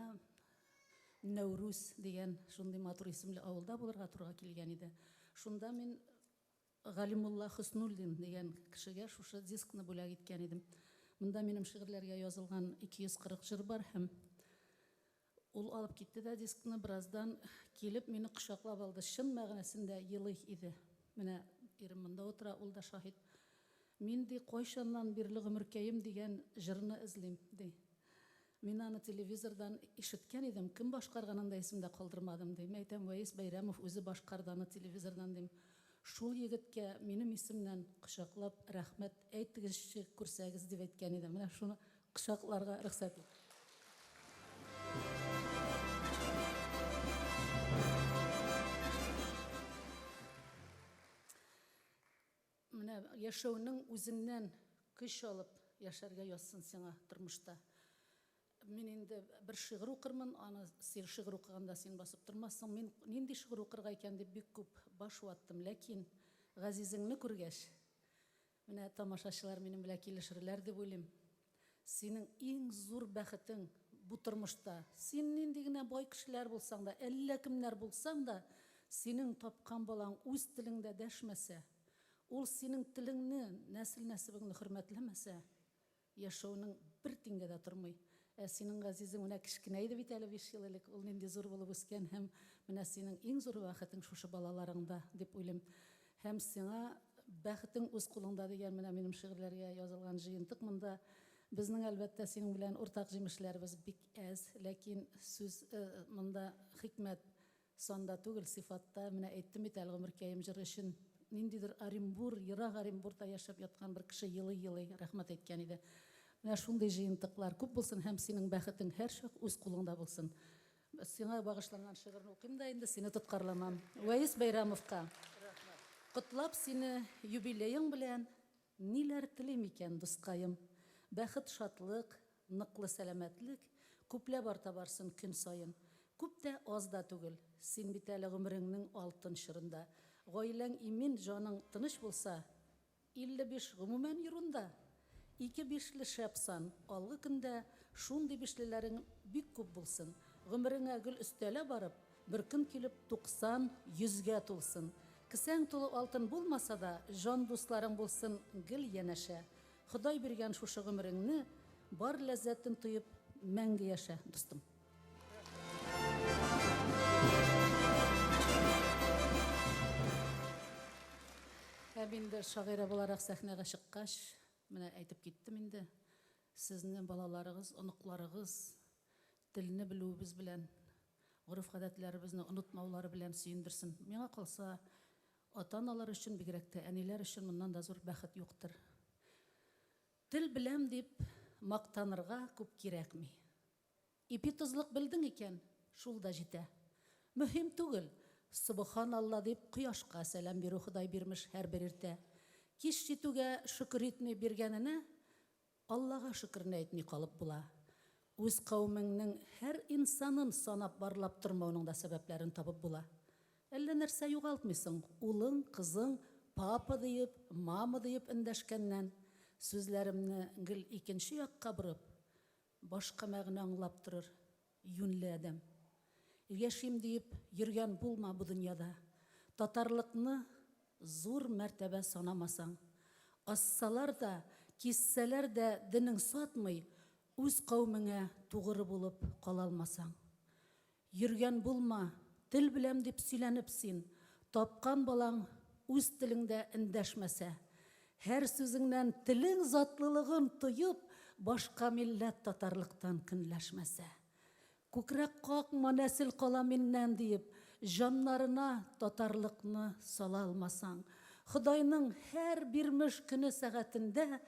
Нәүрүз дигән шундый матур исемле авылда булырга турга килгән иде. Шунда мин Галимулла Хөснуллин дигән кешегә шушы дискны бүләк иткән идем. Монда минем шигырьләргә язылган 240 җыр бар һәм ул алып китте дә дискны, бераздан килеп мине кочаклап алды. Чын мәгънәсендә елый иде. Менә ирем монда утыра, ул да шаһит. Мен де қойшаннан берлі ғұмыркейім деген жырны ізлейм, дей. Мен аны телевизордан ишіткен едім, кім башқарғанын да есімде қалдырмадым, дей. Мен айтам, Уәйіс Байрамов өзі башқарданы телевизордан, дейм. Шул егітке менің есімнен құшақлап, рахмет, әйтігізші көрсәгіз деп әйткен едім. Міне шуны құшақларға рұқсат ет. Міне яшауның өзіңнен күш алып, яшарға ясын сеңа тұрмышта. Мен енді бір шығыр оқырмын, аны сен шығыр оқығанда сен басып тұрмассың. Мен ненде шығыр оқырға екен деп бек көп баш уаттым, ләкин ғазизіңні көргеш. Міне тамашашылар менің білә келішірлер деп ойлайм. Сенің ең зор бәхітің бұл тұрмышта. Сен нендегіне бай кішілер болсаң да, әлі кімлер болсаң да, сенің тапқан балаң өз тіліңді дәшмәсе, ол сенің тіліңні, нәсіл-нәсібіңді хөрмәтлемәсе, яшауының бір теңге де тұрмай. Сенің ғазизің мына кішкенейді бит әлі 5 жыл елік, ол ненде зор болып өскен, һәм мына сенің ең зор бәхітің шушы балаларыңда деп ойлайм. Һәм сеңа бәхітің өз қолыңда деген мына менің шигырьләргә язылған жиынтық. Монда безнең әлбәттә синең белән уртак җимешләребез бик әз, ләкин сүз монда хикмәт санда түгел, сифатта. Менә әйттем бит әле гомеркәем җыр өчен ниндидер Оренбур, ерак Оренбурда яшәп яткан бер кеше елый-елый рәхмәт әйткән иде. Менә шундый җыентыклар күп булсын һәм синең бәхетең һәр чак үз кулыңда булсын. Сиңа багышланган шигырьне укыйм да инде сине тоткарламам. Уәйис Байрамовка. Котлап сине юбилеең белән ниләр телим икән дускаем. Бәхет, шатлык, ныклы сәламәтлек күпләп арта барсын көн саен. Күп тә аз да түгел. Син бит әле гомереңнең алтын чорында. Гаиләң имин, җаның тыныч булса, 55 гомумән йөрүндә. 2-5 шәпсан, алгы көндә шундый бишлеләрең бик күп булсын. Гомереңә гөл өстәлә барып, бер көн килеп 90-100гә тулсын. Кесәң тулы алтын булмаса да, җан дусларың булсын гел янәшә. Ходай биргән шушы гомереңне бар ләззәтен тоеп мәңге яшә, дустым. Инде шагыйрә буларак сәхнәгә чыккач, менә әйтеп киттем инде. Сезнең балаларыгыз, оныкларыгыз телне белүебез белән, гореф-гадәтләребезне онытмаулары белән сөендерсен. Миңа калса, ата-аналар өчен, бигрәк тә әниләр өчен моннан да зур бәхет юктыр. Тел беләм дип мактанырга күп кирәкми. Ипи-тозлык белдең икән, шул да җитә. Мөһим түгел. Субханалла дип кояшка сәлам бирү Ходай бирмеш һәр бер иртә. Кич җитүгә шөкер итми биргәненә Аллага шөкерне әйтми калып була. Үз кавмыңның һәр инсанын санап барлап тормауның да сәбәпләрен табып була. Әллә нәрсә югалтмыйсың? Улың, кызың, папа диеп, мама диеп эндәшкәннән сүзләремне гел икенче якка борып, башка мәгънә аңлап торыр юньле адәм. Яшим диеп йөргән булма бу дөньяда. Татарлыкны зур мәртәбә санамасаң, ассалар да, киссәләр дә динең сатмый, үз кавмыңа тугры булып кала алмасаң. Йөргән булма, тел беләм дип сөйләнеп син, тапкан балаң үз телеңдә эндәшмәсә, һәр сүзеңнән телең затлылыгын тоеп, башка милләт татарлыктан көнләшмәсә. Күкрәк какма нәсел кала миннән диеп, җаннарына татарлыкны сала алмасаң, Худайның һәр бирмеш көне сәгатендә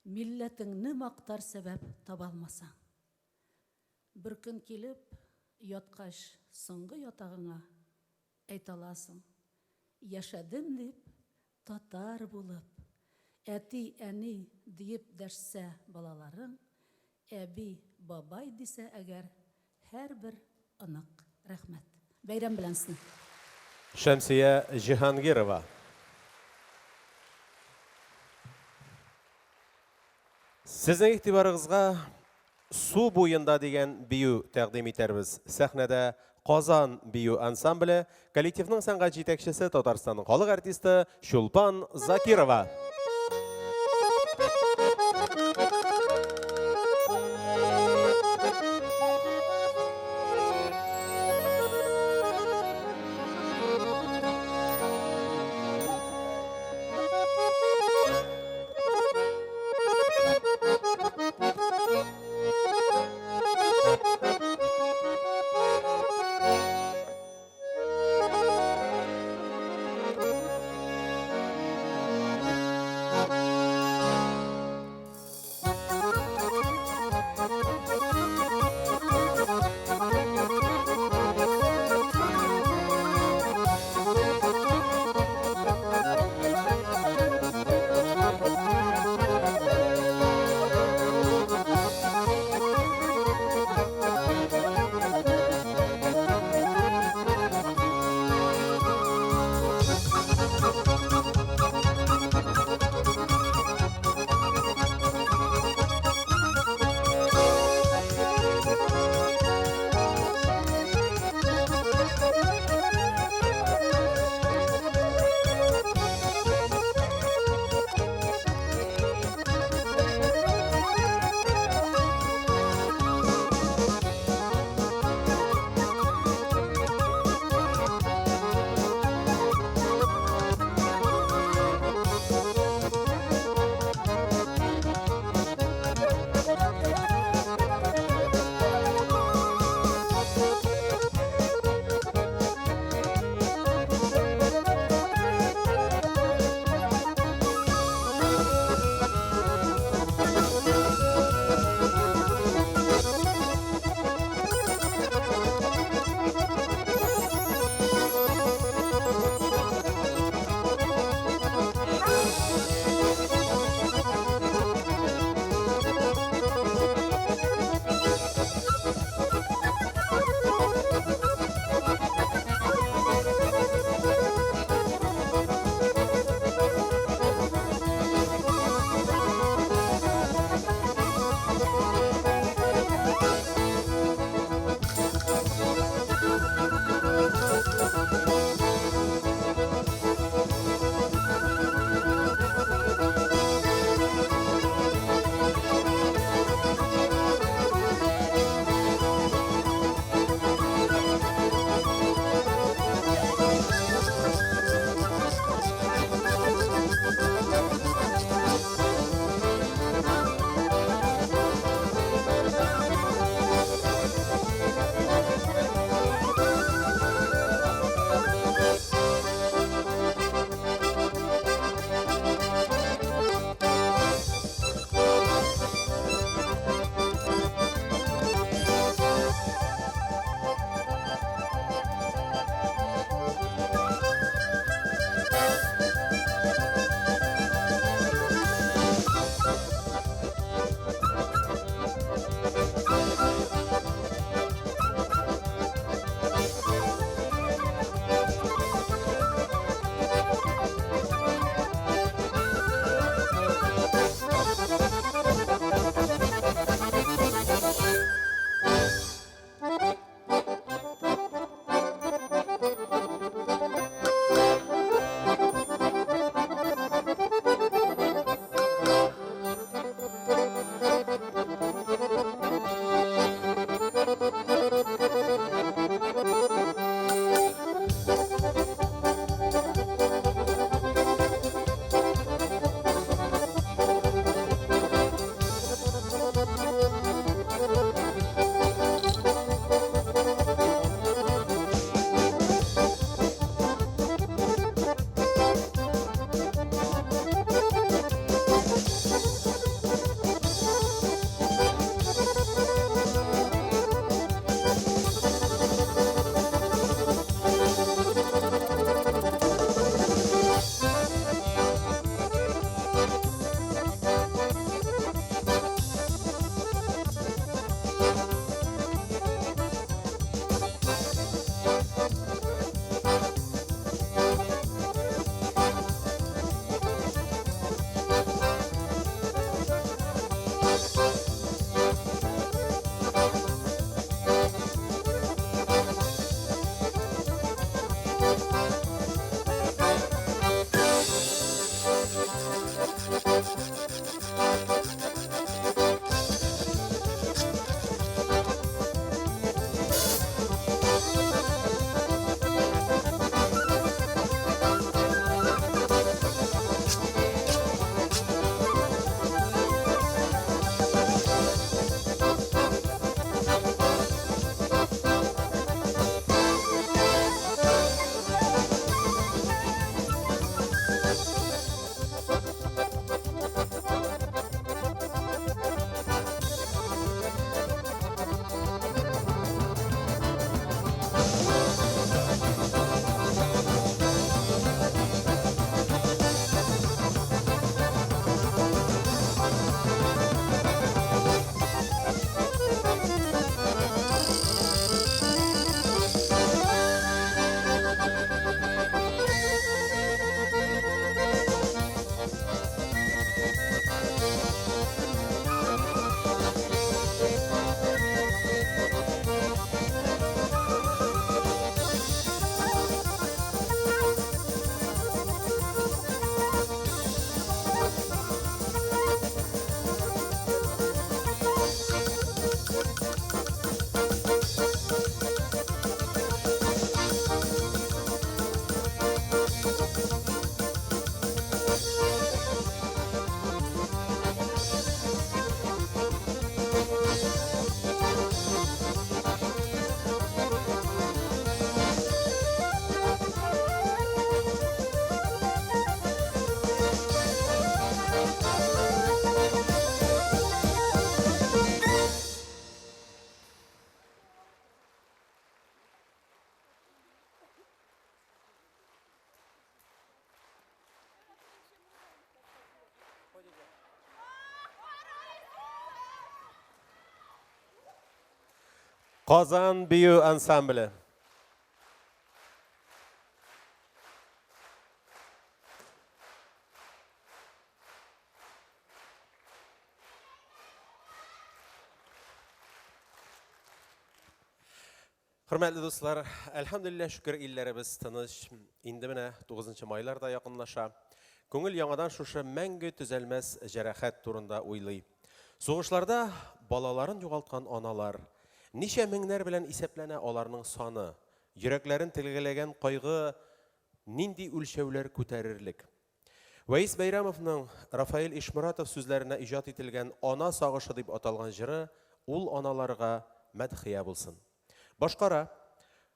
милләтеңне мактар сәбәп таба алмасаң. Бер көн килеп, яткач соңгы ятагыңа әйтә аласың. Яшәдем дип, татар булып, әти, әни диеп дәшсә балаларың, әби, бабай дисә әгәр, һәр бер анык. Рәхмәт. Бәйрәм белән сезне. Шәмсия Җиһангирова. Сезнең игътибарыгызга Су буенда дигән бию тәкъдим итәрбез. Сәхнәдә Казан бию ансамбле, коллективның сәнгать җитәкчесе Татарстанның халык артисты Чулпан Закирова. Қазан бию ансамблі. Hürmetli dostlar, elhamdülillah şükür illerimiz tanış. İndi mine 9. maylarda yakınlaşa. Көңіл яңадан шушы мәңгі түзелмәс жарахат турында уйлый. Соғышларда балаларын югалтқан аналар, ничә меңнәр белән исәпләнә аларның саны, йөрәкләрен телгеләгән кайгы нинди үлчәүләр күтәрерлек. Вәис Бәйрәмовның Рафаэль Ишмуратов сүзләренә иҗат ителгән «Ана сагышы» дип аталган җыры ул аналарга мәдхия булсын. Башкара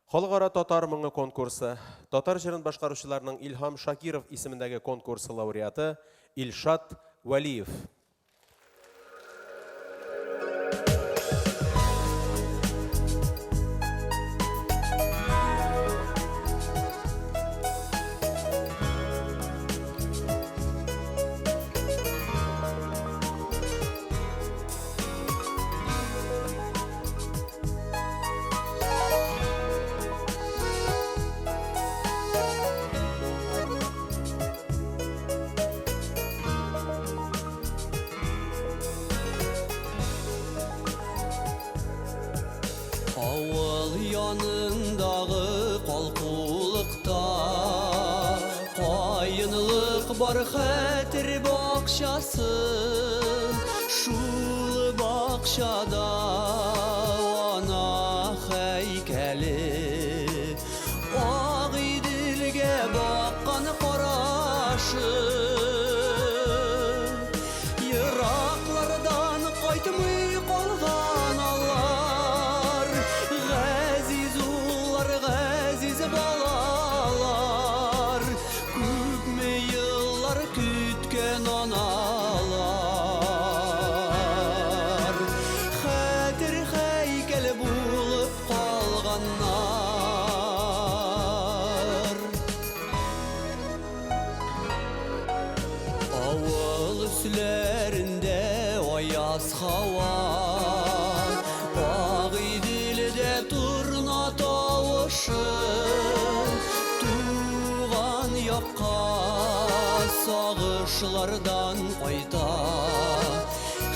Халыкара татар моңы конкурсы, татар җырын башкаручыларның Илһам Шакиров исемендәге конкурсы лауреаты Илшат Валиев. Авыл янындағы қалқулықта қайынлық бар хәтер бақшасы, шул бақшада ана хәйкәле, ақ иділге баққан қарашы, ерақлардан қайтмай қалған алар, ғәзиз улар, ғәзиз балалар, күпме йыллар күткен аналар, хәтер хәйкәл булып қалғаннар. Авыл үсләрендә аяз һава, ак идилдә турна тавышы, туган якка сагышлардан кайта,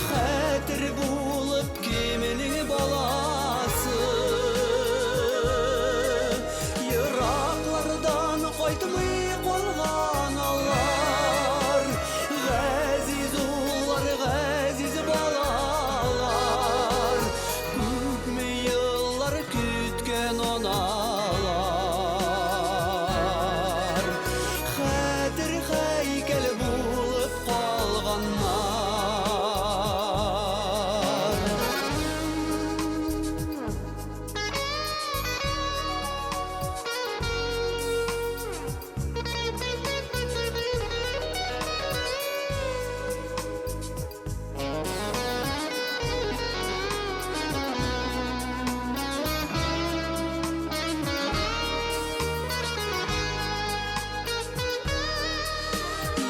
хәтер булып кемнең баласы, ерақлардан кайтмый калган алар, ғәзиз улар, ғәзиз балалар, күпме йыллар күткен аналар, хәтер хәйкәл булып калганнар.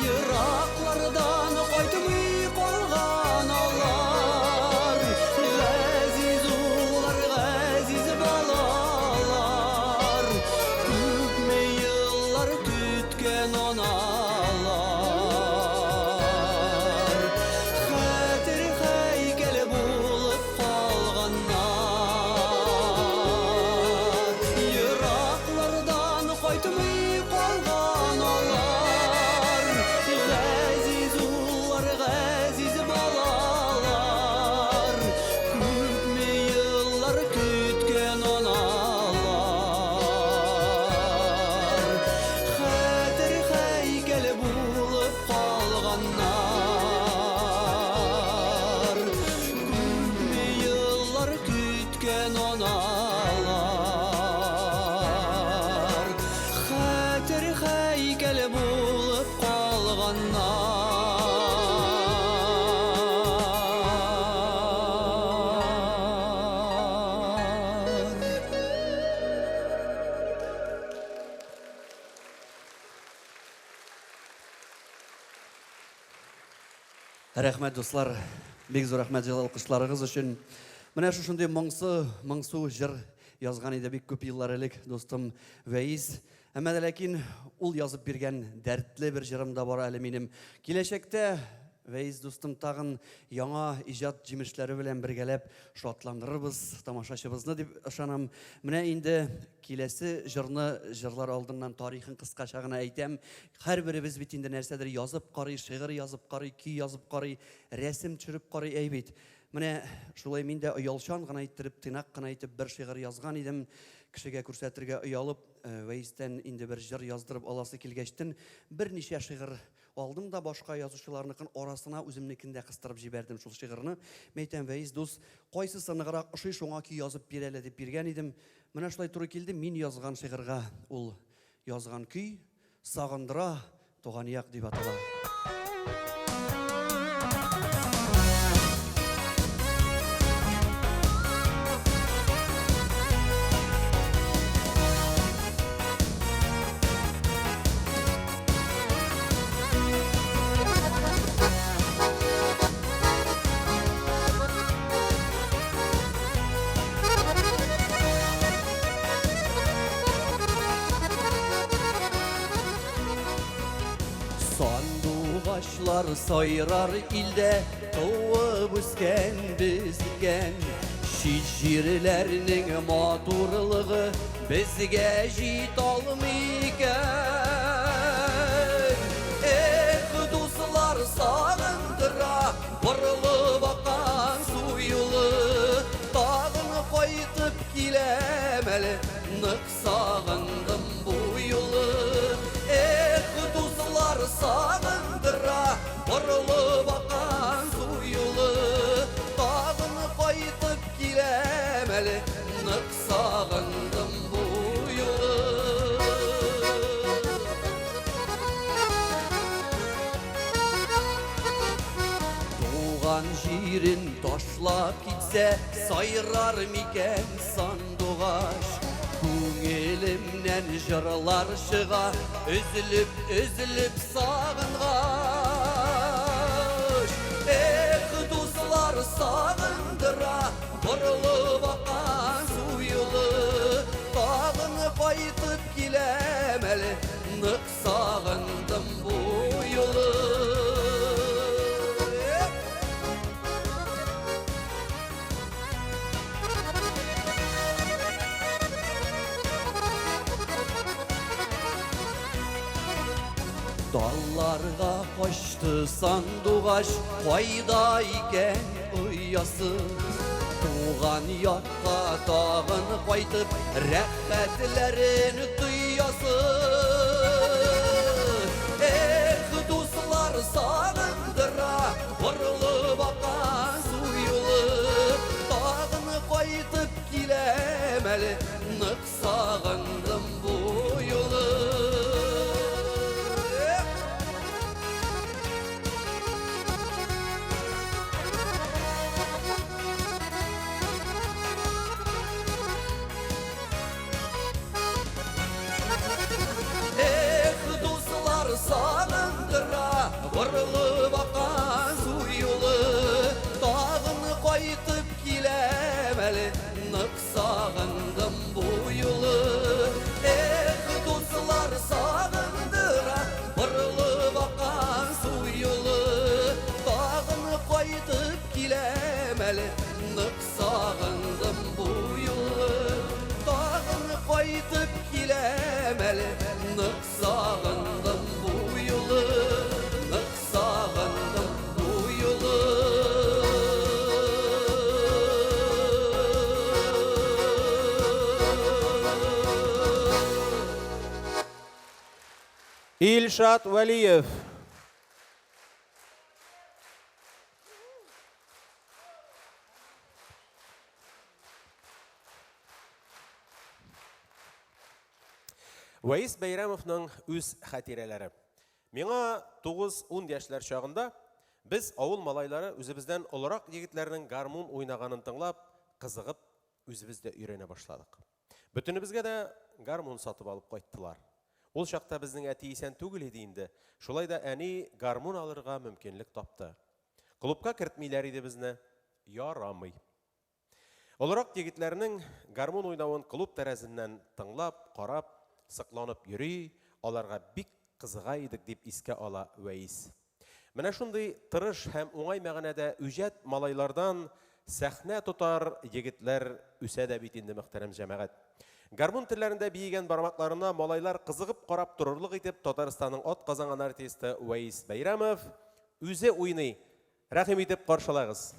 Ерақлардан кайтмый калган алар, ғәзиз улар, ғәзиз балалар, күпме йыллар күткен аналар, хәтер хәйкәл булып калганнар, ерақлардан кайтмый калган алар, ғәзиз улар, ғәзиз балалар, күпме йыллар күткен аналар, хәтер хәйкәл булып калганнар, күпме йыллар күткен аналар, хәтер хәйкәл булып калганнар. Рәхмәт, дуслар. Бик зур рәхмәт алкышларыгыз өчен. Менә шушындай моңсу жыр язган иде бик күп еллар элек достым Вәйис. Әмма ләкин ул язып биргән дәртле бер җырым да бар әле минем. Киләчәктә Вәйис достым тагын яңа иҗат җимешләре белән бергәләп шатландырырбыз тамашачыбызны дип ышанам. Менә инде киләсе җырлар алдыннан тарихын кыскача гына әйтәм. Һәрберебез бит инде нәрсәдер язып карый, шигырь язып карый, көй язып карый, рәсем төшереп карый әйбит. Менә шулай мин дә оялчан гына иттереп, тыйнак кына итеп бер шигырь язган идем. Кешегә күрсәтергә оялып, Вәйистән инде бер җыр яздырып аласы килгәчтен берничә шигырь алдым да башка язучыларныкын арасына үземнекен дә кыстырып җибәрдем шул шигырьне. Мәйтәм Вәйис дус, кайсысы ныграк ошый шуңа көй язып бирәле дип биргән идем. Менә шулай туры килде, мин язган шигырьгә ул язган көй сагындыра туган як дип атала. Sandуғашлар сайрар илдә туып үскән безгән шит җирләрнең матурлыгы безгә җит алмый икән. Эх, дуслар сагындыра борылып аккан су юлы, тагын кайтып киләм әле, нык сагындым бу юлы. Сагындыра борылып аккан су юлы, тагын кайтып киләм әле, нык сагындым бу юлы. Туган җирен ташлап китсә, сайрар микән сандуғаш? Күңелемнән җырлар чыга, өзелеп сагынгаш. Эх, дуслар сагындыра борылып аккан су юлы, тагын кайтып киләм әле, нык сагындым бу юлы. Далларга качты сандуғаш, кайда икән оясы? Туган якка тагын кайтып, рәхмәтләрен тоясы. Эх, дуслар сагындыра борылып аккан су юлы, тагын кайтып киләм әле, нык сагындым бу юлы. Сагындыра борылып аккан су юлы, тагын кайтып киләм әле, нык сагындым бу юлы. Эх, дуслар сагындыра борылып аккан су юлы, тагын кайтып киләм әле, нык сагындым бу юлы. Тагын кайтып киләм әле, нык сагындым бу юлы, нык сагындым бу юлы. Илшат Вәлиев. Вәйис Бәйрәмовның үз хатирәләре. Миңа 9-10 яшьләр чагында без авыл малайлары үзебездән олырак егетләрнең гармун уйнаганын тыңлап, кызыгып, үзебез дә өйрәнә башладык. Бөтенебезгә дә гармун сатып алып кайттылар. Ул чакта безнең әти исән түгел иде инде. Шулай да әни гармун алырга мөмкинлек тапты. Клубка кертмиләр иде безне. Ярамый. Олырак егетләрнең гармон уйнавын клуб тәрәзеннән тыңлап, карап, сыкланып йөри, аларга бик кызыга идек дип искә ала Вәис. Менә шундый тырыш һәм уңай мәгънәдә үҗәт малайлардан сәхнә тотар егетләр үсә дә бит инде, мөхтәрәм җәмәгать. Гармон телләрендә биегән бармакларына малайлар кызыгып карап торырлык итеп Татарстанның ат казанган артисты Вәис Бәйрәмов үзе уйный. Рәхим итеп каршылагыз.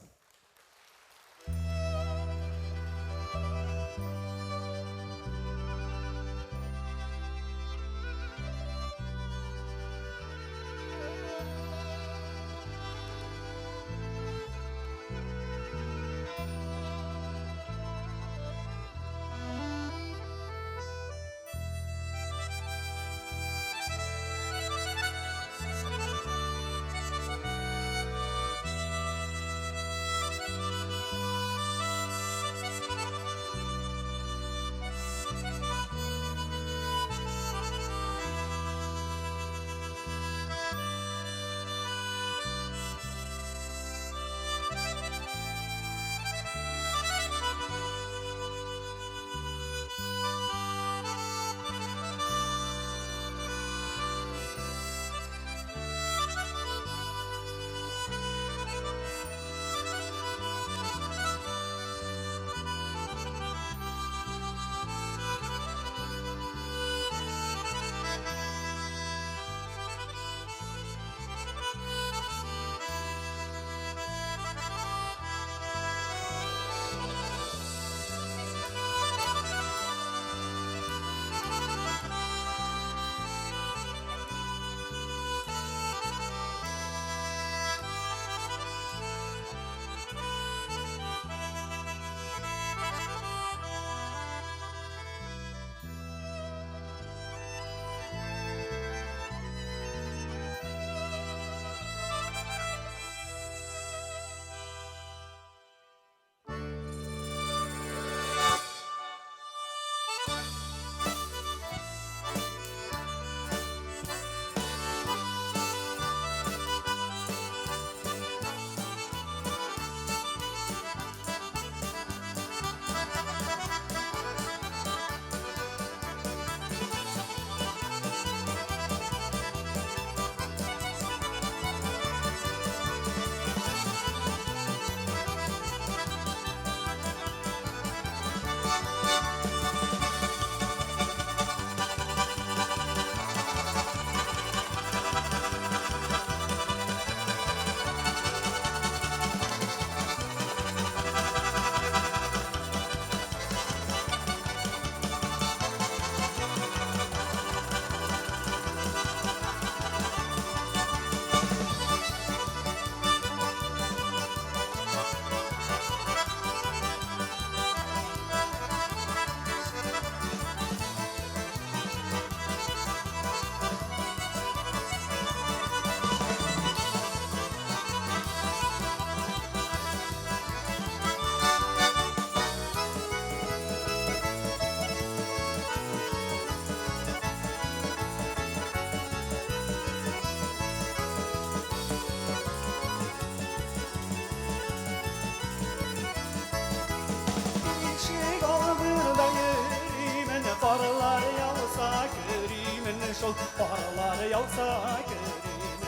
Paralar yağsa göreyim şol paralar yağsa göreyim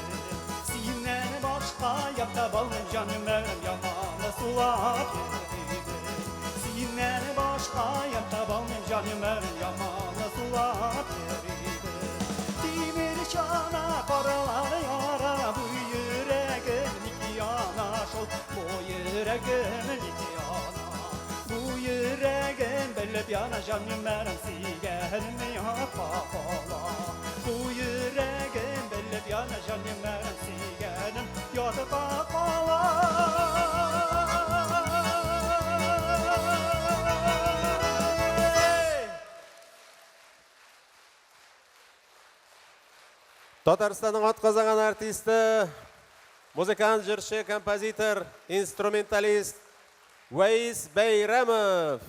Sinden başka yapta balın canım benim yamana sulak göreyim Sinden başka yapta balın canım benim yamana sulak göreyim Demir çana paralar yara bu yüreğin iki yana şol bu yüreğin iki yana Bu yüreğim belli yana canım benim sigerim yapala Bu yüreğim belli yana canım benim sigerim yapala Татарстанның ат казанган артисты, музыкант, жырчы, композитор, инструменталист Вәис Бәйрәмов.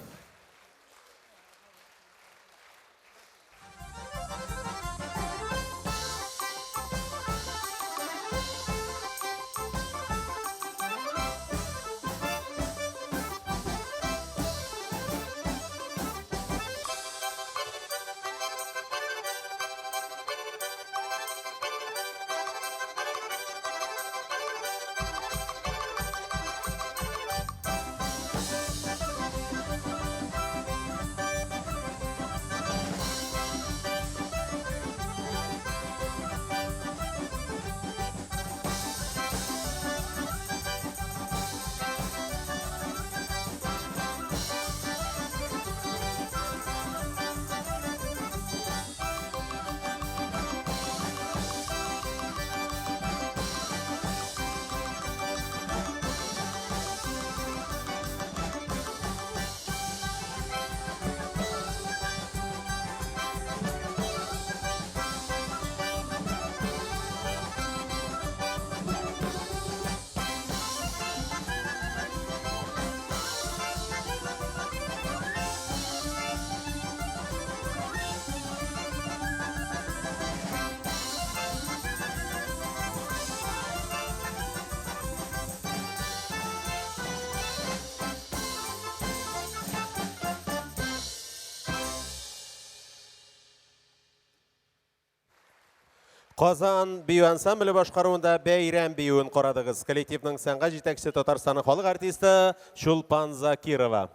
Қазан бию ансамблі башқаруында бәйрәм биюін қорадығыз. Коллективнің сәнға жетекшісі Татарстанның халық артисті Шулпан Закирова.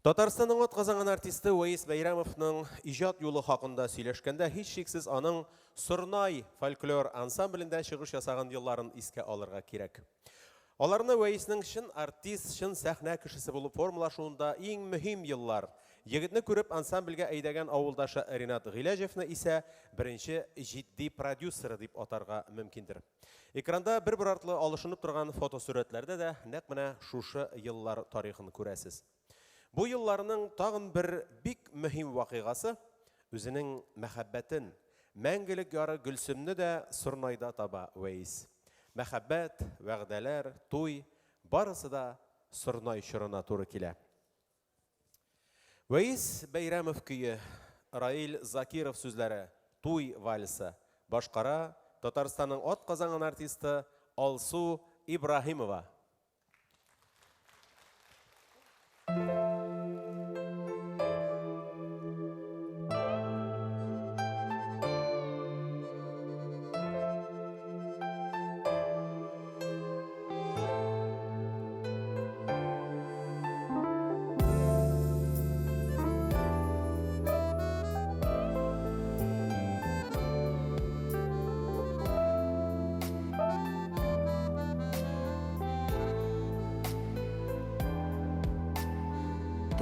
Татарстанның от қазанған артисті Уайс Байрамовның ижат юлы хақында сөйлешкенде һич шексіз аның Сұрнай фольклор ансамблінде шығыш ясаған елларын иске алырға керек. Аларны Уайсның шын артист, шын сәхнә кішісі болып формулашуында ең мөһим еллар. Егітні көріп ансамбльге әйдәгән ауылдашы Ринат Ғиләжевні исә бірінші жидди продюсері деп атарға мөмкиндер. Экранда бір артлы алышынып тұрған фотосүрәтләрдә дә нәқ менә шушы еллар тарихын күрәсез. Бу елларның тагын бір бик мөһим вакыйгасы үзенең мәхәббәтен, мәңгелек яры Гөлсемне дә Сұрнайда таба Уайс. Мәхәббәт, вәгъдәләр, туй барысы да Сұрнай чорына туры килә. Уайс Байрамов көйі, Раил Закиров сүзләре, туй вальсы, башқара Татарстанның от қазанған артисті Алсу Ибрахимова.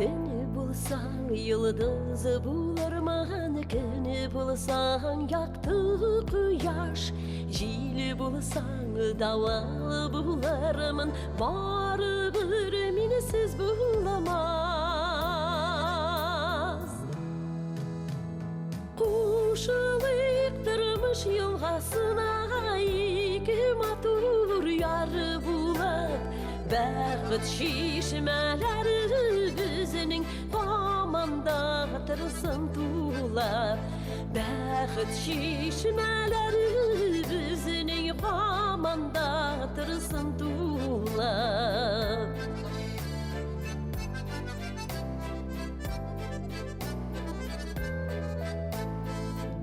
Күні болсаң, йылдызы булар маған, күні болсаң, яқты құяш, жейлі болсаң, давалы булармын, бары бір менсіз буламаз. Қушылық тұрмыш елғасына, екі матур яры булат, бақыт шешмәләрі bizning qomanda tirsin tular, baqit shishmalari bizning qomanda tirsin tular.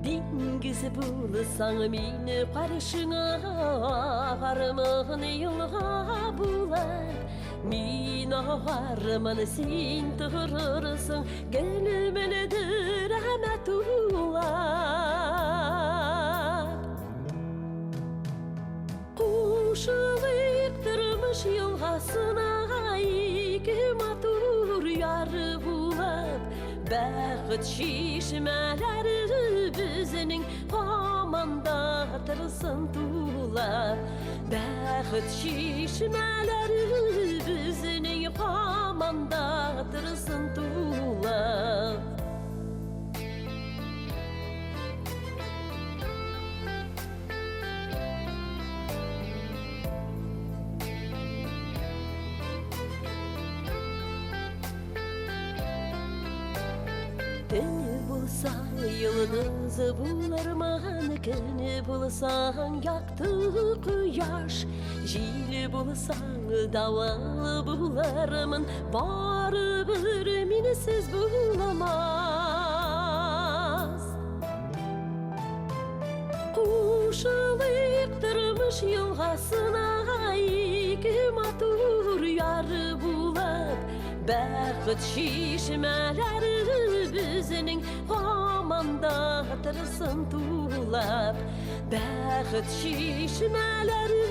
Dengiz bulsang meni qarshingga, qarmag'in yilg'a bular. Min ağarman sen tığırırsın, gönlümünüdür rahmetullah. Kuşılık durmuş yolğasına, iki matur yarı bulab, baqit şişmələri bizning qomanda tırsın tular. Baqit şişmələri bizning qomanda tırsın tular. Күні болсаң, йылдызы булар маған, күні болсаң, яқты құяш, жейлі болсаң, давалы булармын, бары бір менсіз буламаз. Қушылық тұрмыш елғасына, екі матур яры булап, baqit shishmalari bizning qomanda tirsin tular. Baqit shishmalari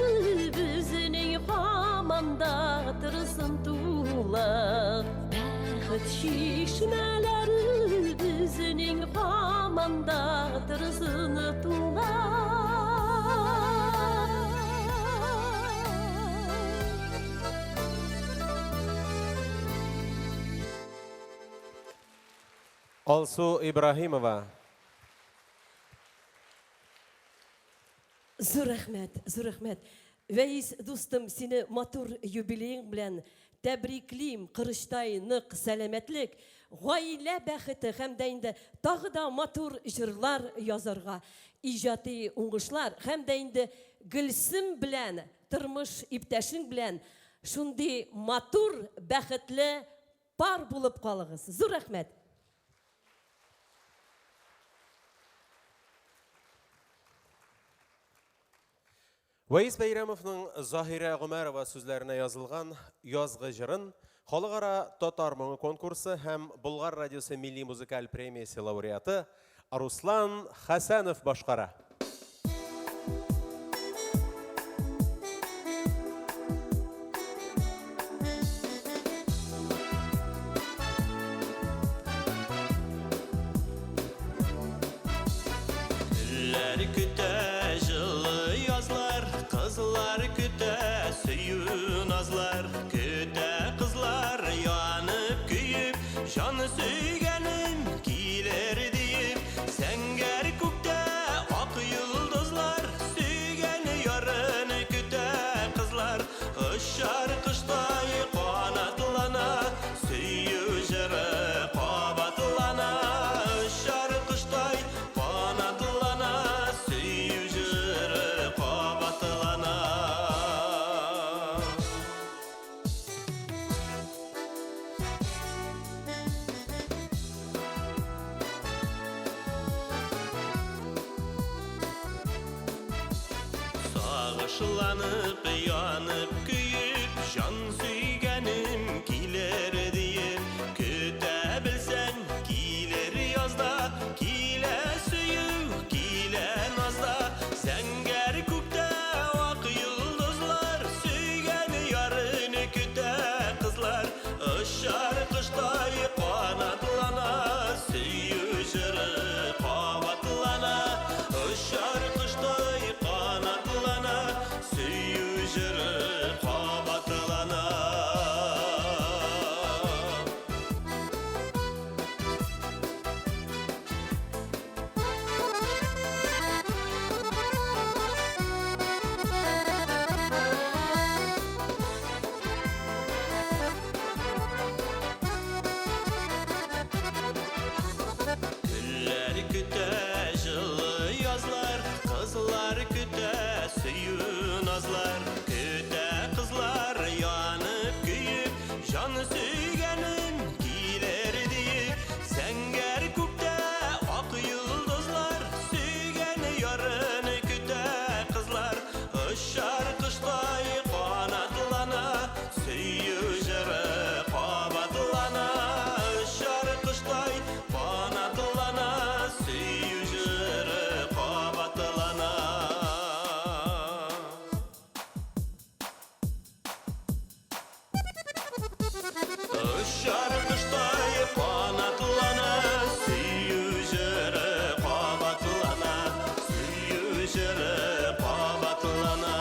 bizning qomanda tirsin tular. Baqit shishmalari bizning qomanda tirsin tular. Алсу Ибрахимова. Зур рәхмәт. Вәйс дустым, сені матур юбилейң белән тәбриклим, кырыштай нык сәламәтлек, гаилә бәхете һәм дә инде тагы да матур җырлар язарга, иҗади уңышлар һәм дә инде Гөлсем белән, тормыш иптәшең белән шундый матур, бәхетле пар булып калыгыз. Зур рәхмәт. Ваис Бәйрәмовның Захира Гомәрова сүзләренә язылган язгы җырын Халыкара татар моңы конкурсы һәм Болгар радиосы милли музыкаль премиясе лауреаты Руслан Хәсәнов башкара. Kızlar küte süyü nazlar, küte kızlar yanıp küyüp, canı süygenim kiler deyip, senger kukte ak yıldızlar, süygen yarını küte kızlar, ışar kıştay kanatlana, süyü jere kabatlana, ışar kıştay kanatlana, süyü jere kabatlana. Sağışlanıp yanıp küyüp can süygenim kiler deyip küte bilsen kiler yazda kile süyü kile nazda senger kukte ak yıldızlar süygen yarını küte kızlar ışar kıştay kanatlana süyü jırı kavatlana ışar kıştay kanatlana süyü jırı kavatlana. Güller küte жылы yazlar, kızlar küte süyü nazlar, küte kızlar yanıp küyüp, canı süygenim kiler deyip, senger kukte ak yıldızlar, süygen yarını küte kızlar, ışar kıştay kanatlana, süyü jere kabatlana, ışar kıştay kanatlana, süyü jere kabatlana. Işar kıştay kanatlana, süyü jere kabatlana, süyü jere kabatlana.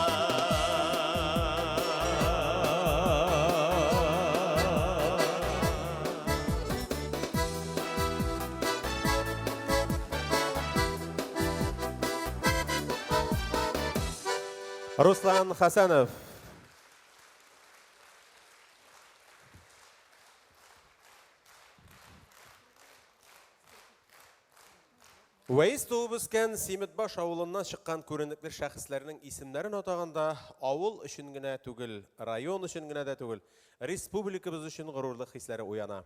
Руслан Хәсәнов. Вәйс туып үскән Симитбаш авылыннан чыккан күренекле шәхесләрнең исемнәрен атаганда авыл өчен генә түгел, район өчен генә дә түгел, республикабыз өчен горурлык хисләре уяна.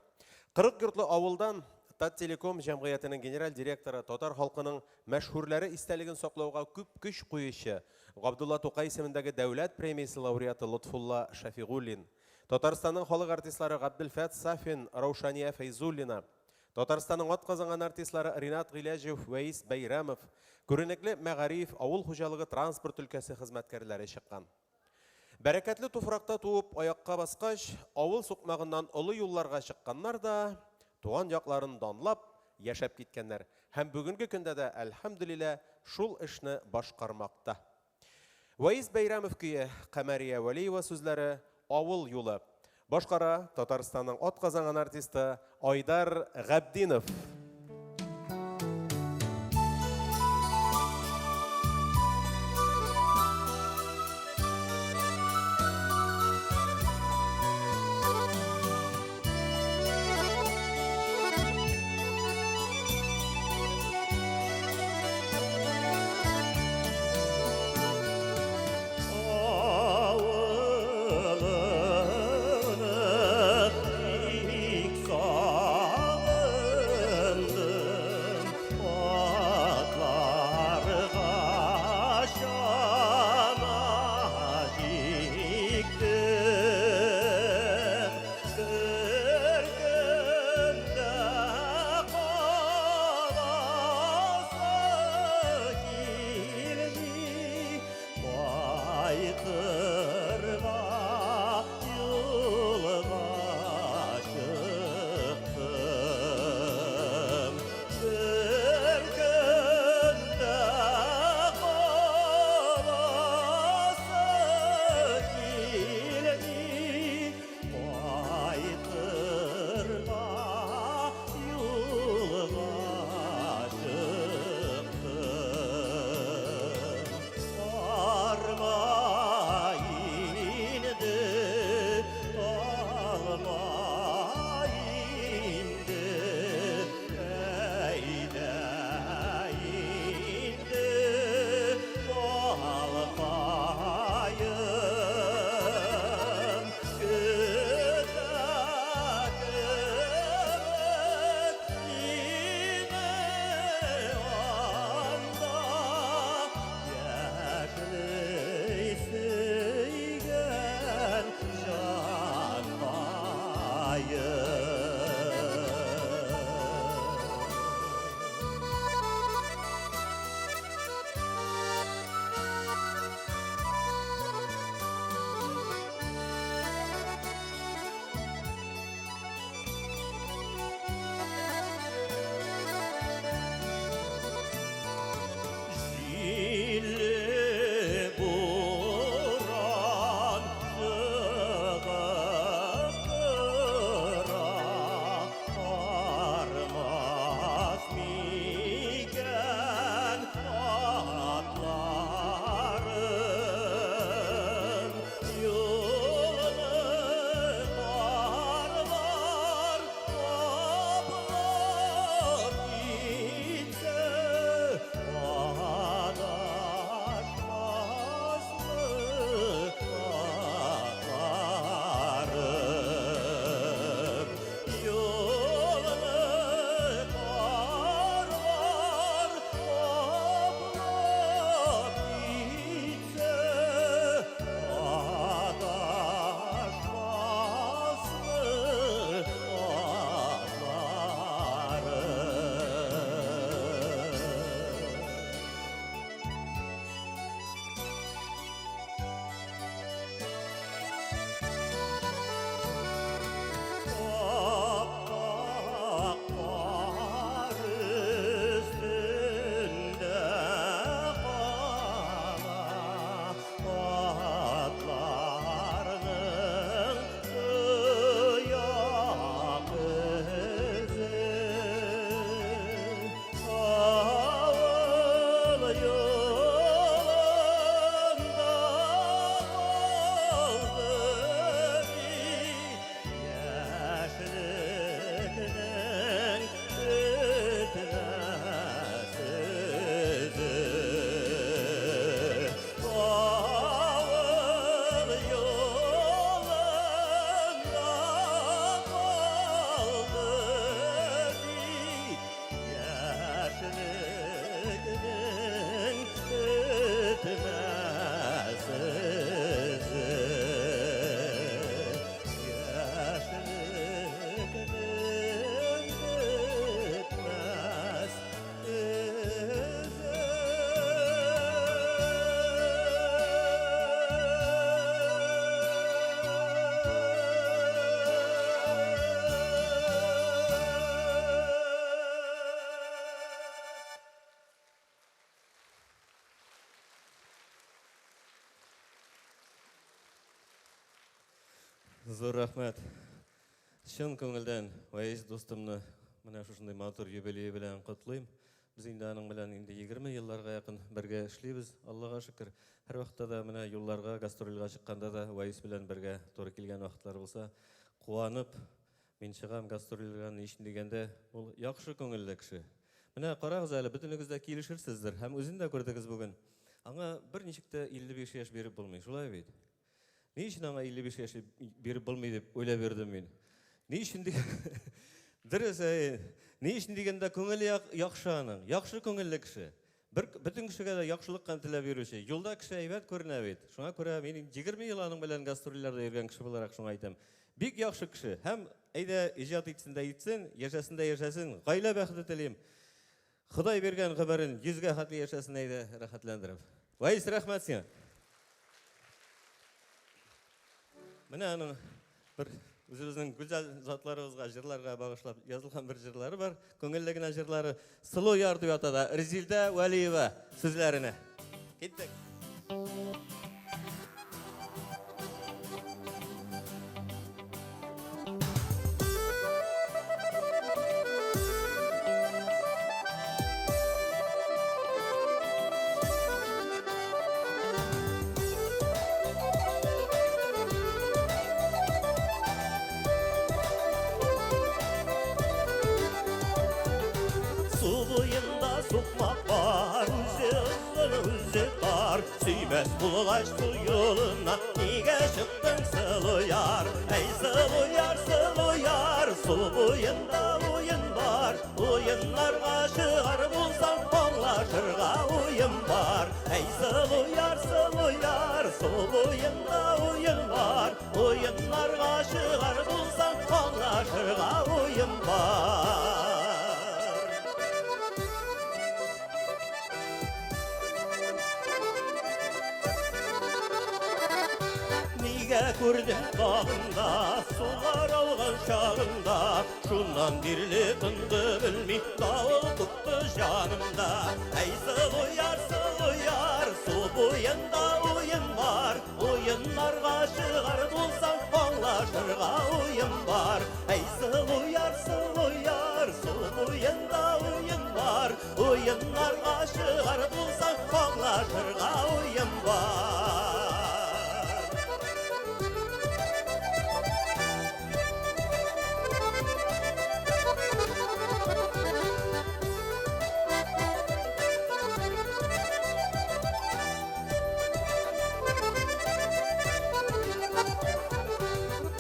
40 йортлы авылдан Таттелеком җәмгыятенең генераль директоры, татар халкының мәшһүрләре истәлеген саклауга күп көч куючы Габдулла Тукай исемендәге дәүләт премиясе лауреаты Лутфулла Шафигуллин, Татарстанның халык артистлары Габделфат Сафин, Раушания Файзуллина, Татарстанның атказанган артистлары Ринат Гыйләҗев, Вәйс Бәйрәмов, күренекле мәгариф, авыл хуҗалыгы, транспорт өлкәсе хезмәткәрләре чыккан. Бәрәкәтле туфракта туып, аякка баскач, авыл сукмагыннан олы юлларга чыкканнар да туган якларын данлап яшәп киткәннәр. Һәм бүгенге көндә дә, әлхәмдүлиллә, шул эшне башкармакта. Вәйс Бәйрәмов көе, Камәрия Вәлиева сүзләре, авыл юлы. Башкара Татарстанның атказанган артисты Айдар Габдинов. Avılını ilk sağ Зор рахмет. Шын көңілден Ваис достымны мына шушындай матур юбилей белән котлыйм. Без инде аның белән инде 20 елларга якын бергә эшлибез. Аллага шөкер. Һәр вакытта да менә юлларга, гастрольгә чыкканда да Ваис белән бергә туры килгән вакытлар булса, куанып мин чыгам гастрольгә ишен дигәндә, ул яхшы күңелле кеше. Менә карагыз әле, бөтенегез дә килешерсездер һәм үзен дә күрдегез бүген. Аңа бер ничек тә 55 яшь биреп булмый, шулай бит? Ни өчен аңа 55 яшь биреп булмый дип уйлап бирдем мин. Ни өчен дөрес, ни өчен дигәндә күңеле яхшы аның, яхшы күңелле кеше. Бөтен кешегә дә яхшылык теләп бирүче. Юлда кеше әйбәт күренә бит. Шуңа күрә мин 20 ел аның белән гастрольләрдә йөргән кеше буларак шуңа әйтәм. Бик яхшы кеше. Һәм әйдә иҗат итсен дә итсен, яшәсен дә яшәсен. Гаилә бәхете телим. Ходай биргән гомерен 100гә хәтле яшәсен әйдә рәхәтләндереп. Ваис, рәхмәт сиңа. Менә аның бер үзебезнең гүзәл затларыбызга, җырларга багышлап язылган бер җырлары бар. Күңелле генә җырлары Сылу яр дип атада Резилдә Вәлиева сүзләренә. Киттек. Süymez bulgaç su yoluna Niye çıktın sılı yar Ey sılı yar Su boyunda oyun var Oyunlarga çıgar bulsan Anlaşırga oyun var Ey sılı yar Su boyunda oyun var Oyunlarga çıgar bulsan Anlaşırga oyun var Gördüm bağında, sular alğan şağında Şundan dirli tındı bilmi, dağıl tuttu canımda Ey sılı yar, su boyunda oyun var Oyunlarga çıgar bulsan, anlaşırga oyun var Ey sılı yar, su boyunda oyun var Oyunlarga çıgar bulsan, anlaşırga oyun var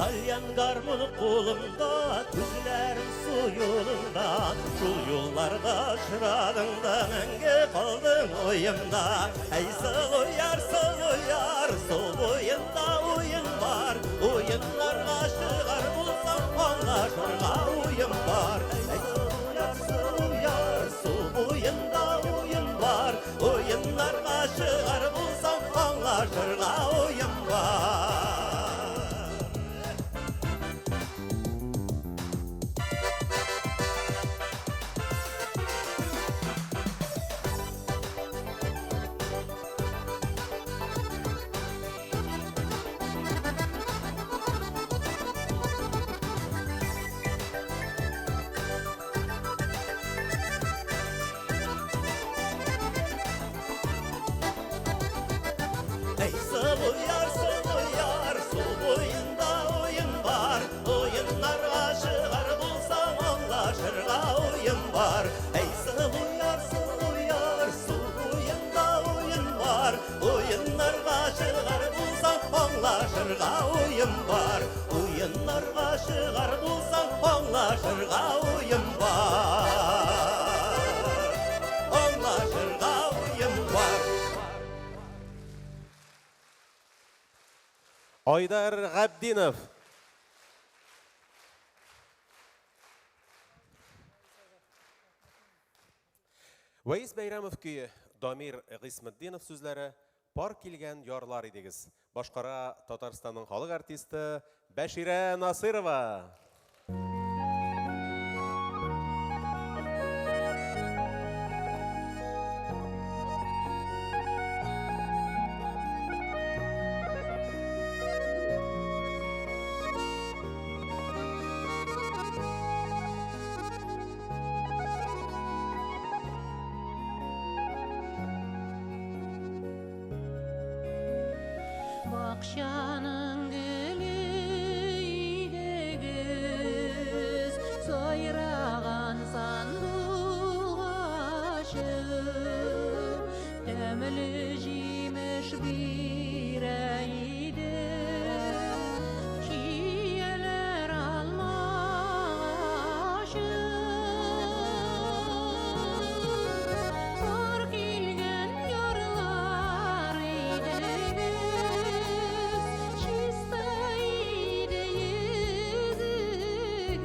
Dalyan garmın kolumda, tüzlerin su yolunda Şu yollarda çıradın da menge kaldın oyumda Ey sılı yar, su boyunda oyun var Oyunlarga çıgar bulsan anlaşırga oyun var Ey sılı yar, su boyunda oyun var Oyunlarga çıgar bulsan anlaşırga oyun var Oyunlarga çıgar bulsan anlaşırga oyun var Anlaşırga oyun var Айдар Габдинов. Ваис Бәйрәмов көйі Дамир Гыйсметдинов сүзләре пар килгән ярлар идегез. Башкара Татарстанның халык артисты Бәширә Насырова. Бақшаның гүлі үйдегіз, сойраған сандуғашы, дәмілі жеміш бирәйді, киелер алмағашы. Бар келген ярлар үйдегіз, чиста үйде езігіз,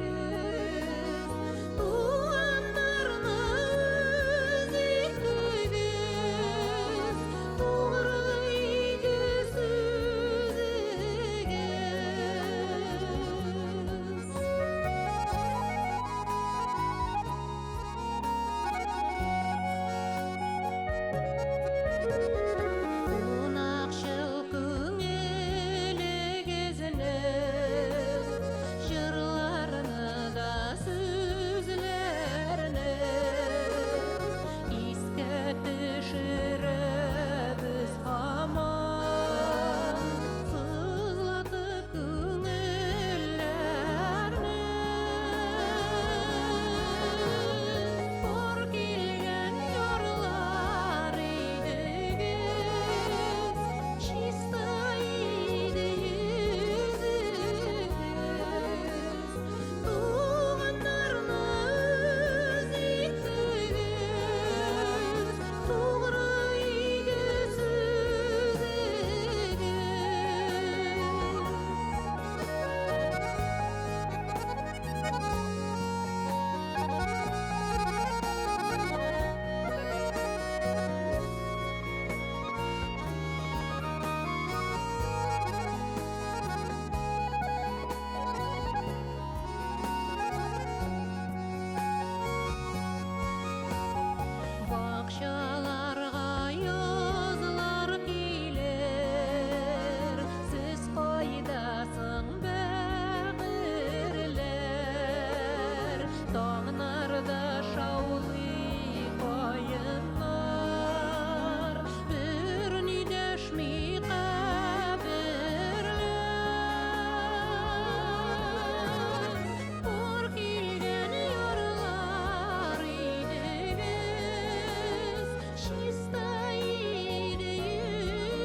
туғандарны өзектігіз, туғыры үйде Қонақшыл көңілі кезініп, жырларыны да сөзлеріні еске түшіріп біз аман сызлатып көңіллеріні. Бар келген ярлар үйдегіз, чиста үйде езігіз, туғандарны өзектігіз, туғыры үйде Бақшаларға язлар келер, сіз қайдасың бәғірлер, таңнарда шаулый қайынлар, бірні дәшмей қабірлер. Бар келген ярлар үйдегіз, чиста үйде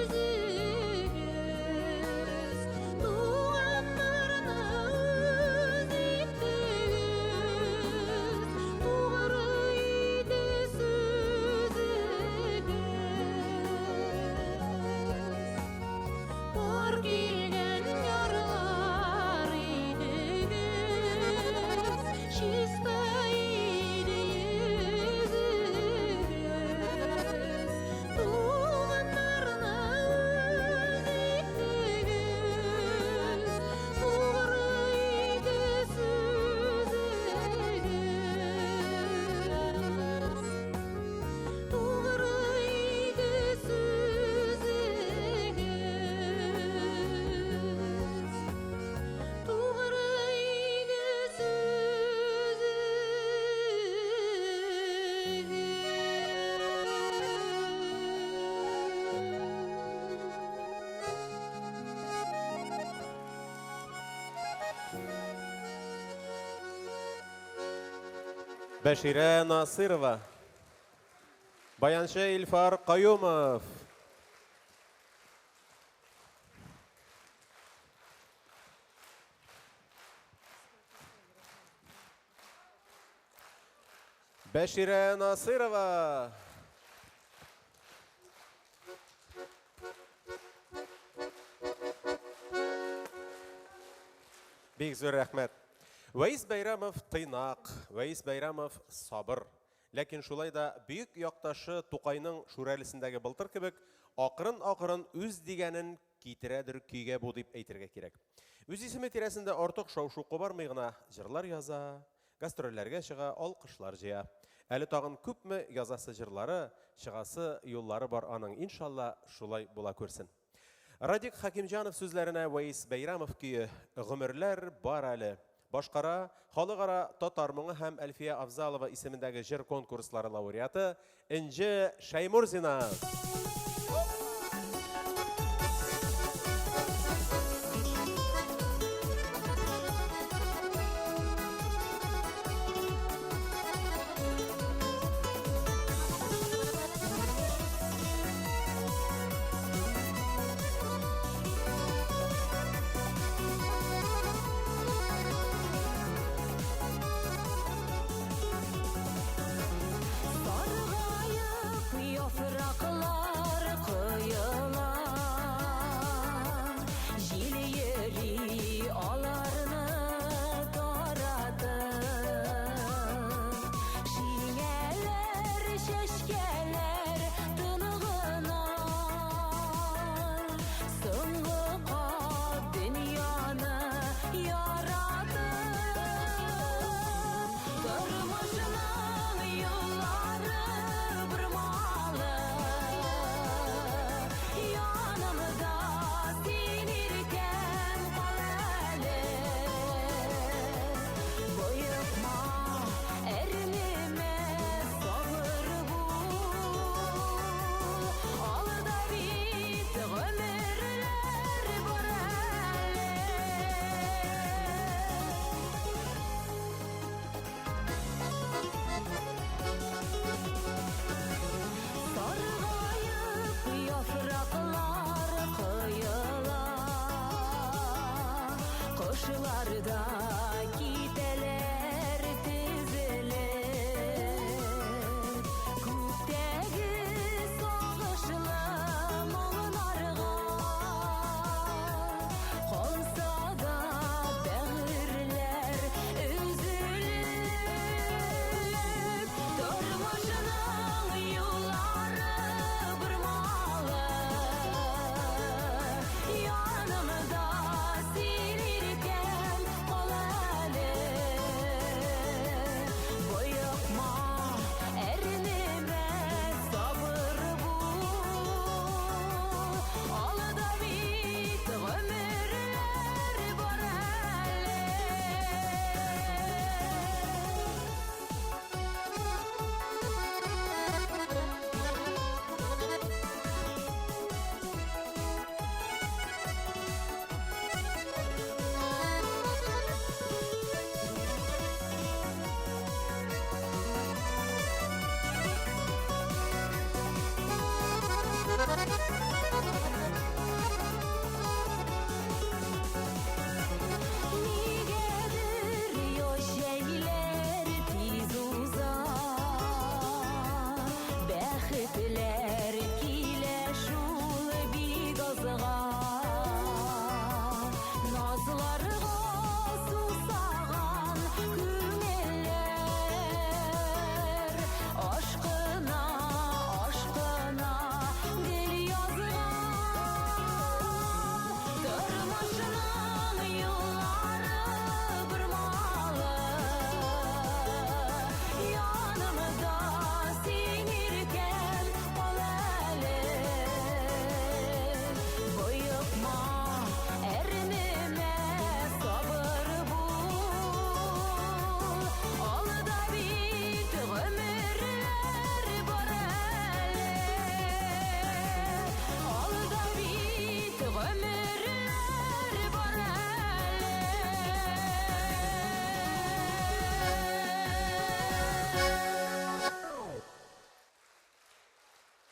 езігіз, туғандарны өзектігіз, туғыры үйде сөзігіз. Бар келген ярлар үйдегіз, чиста үйде езігіз, туғандарны өзектігіз, туғыры үйде сөзігіз, туғыры үйде сөзігіз, туғыры үйде Бәширә Насырова, баяншы Илфар Каюмов, Бәширә Насырова, бик зур рәхмәт. Вәйс Бәйрәмов тыйнақ, Вәйс Бәйрәмов сабыр. Ләкин шулай да бүйік якташы Тукайның шүрәлісіндәге былтыр кебек, ақырын-ақырын үз дигәнен китерәдер көйгә бу дип әйтергә кирәк. Үз исеме тирәсендә артык шау-шуқы бармый гына җырлар яза, гастрольләргә чыга, алкышлар җыя. Әле тагын күпме язасы җырлары, чыгасы юллары бар аның, иншалла шулай була күрсен. Радик Хакимҗанов сүзләренә Вәйс Бәйрәмов көе «Гомерләр бар әле». Башкара, халыкара татар моңы һәм Әлфия Авзалова исемендәге җыр конкурслары лауреаты Энҗе Шәймурзина.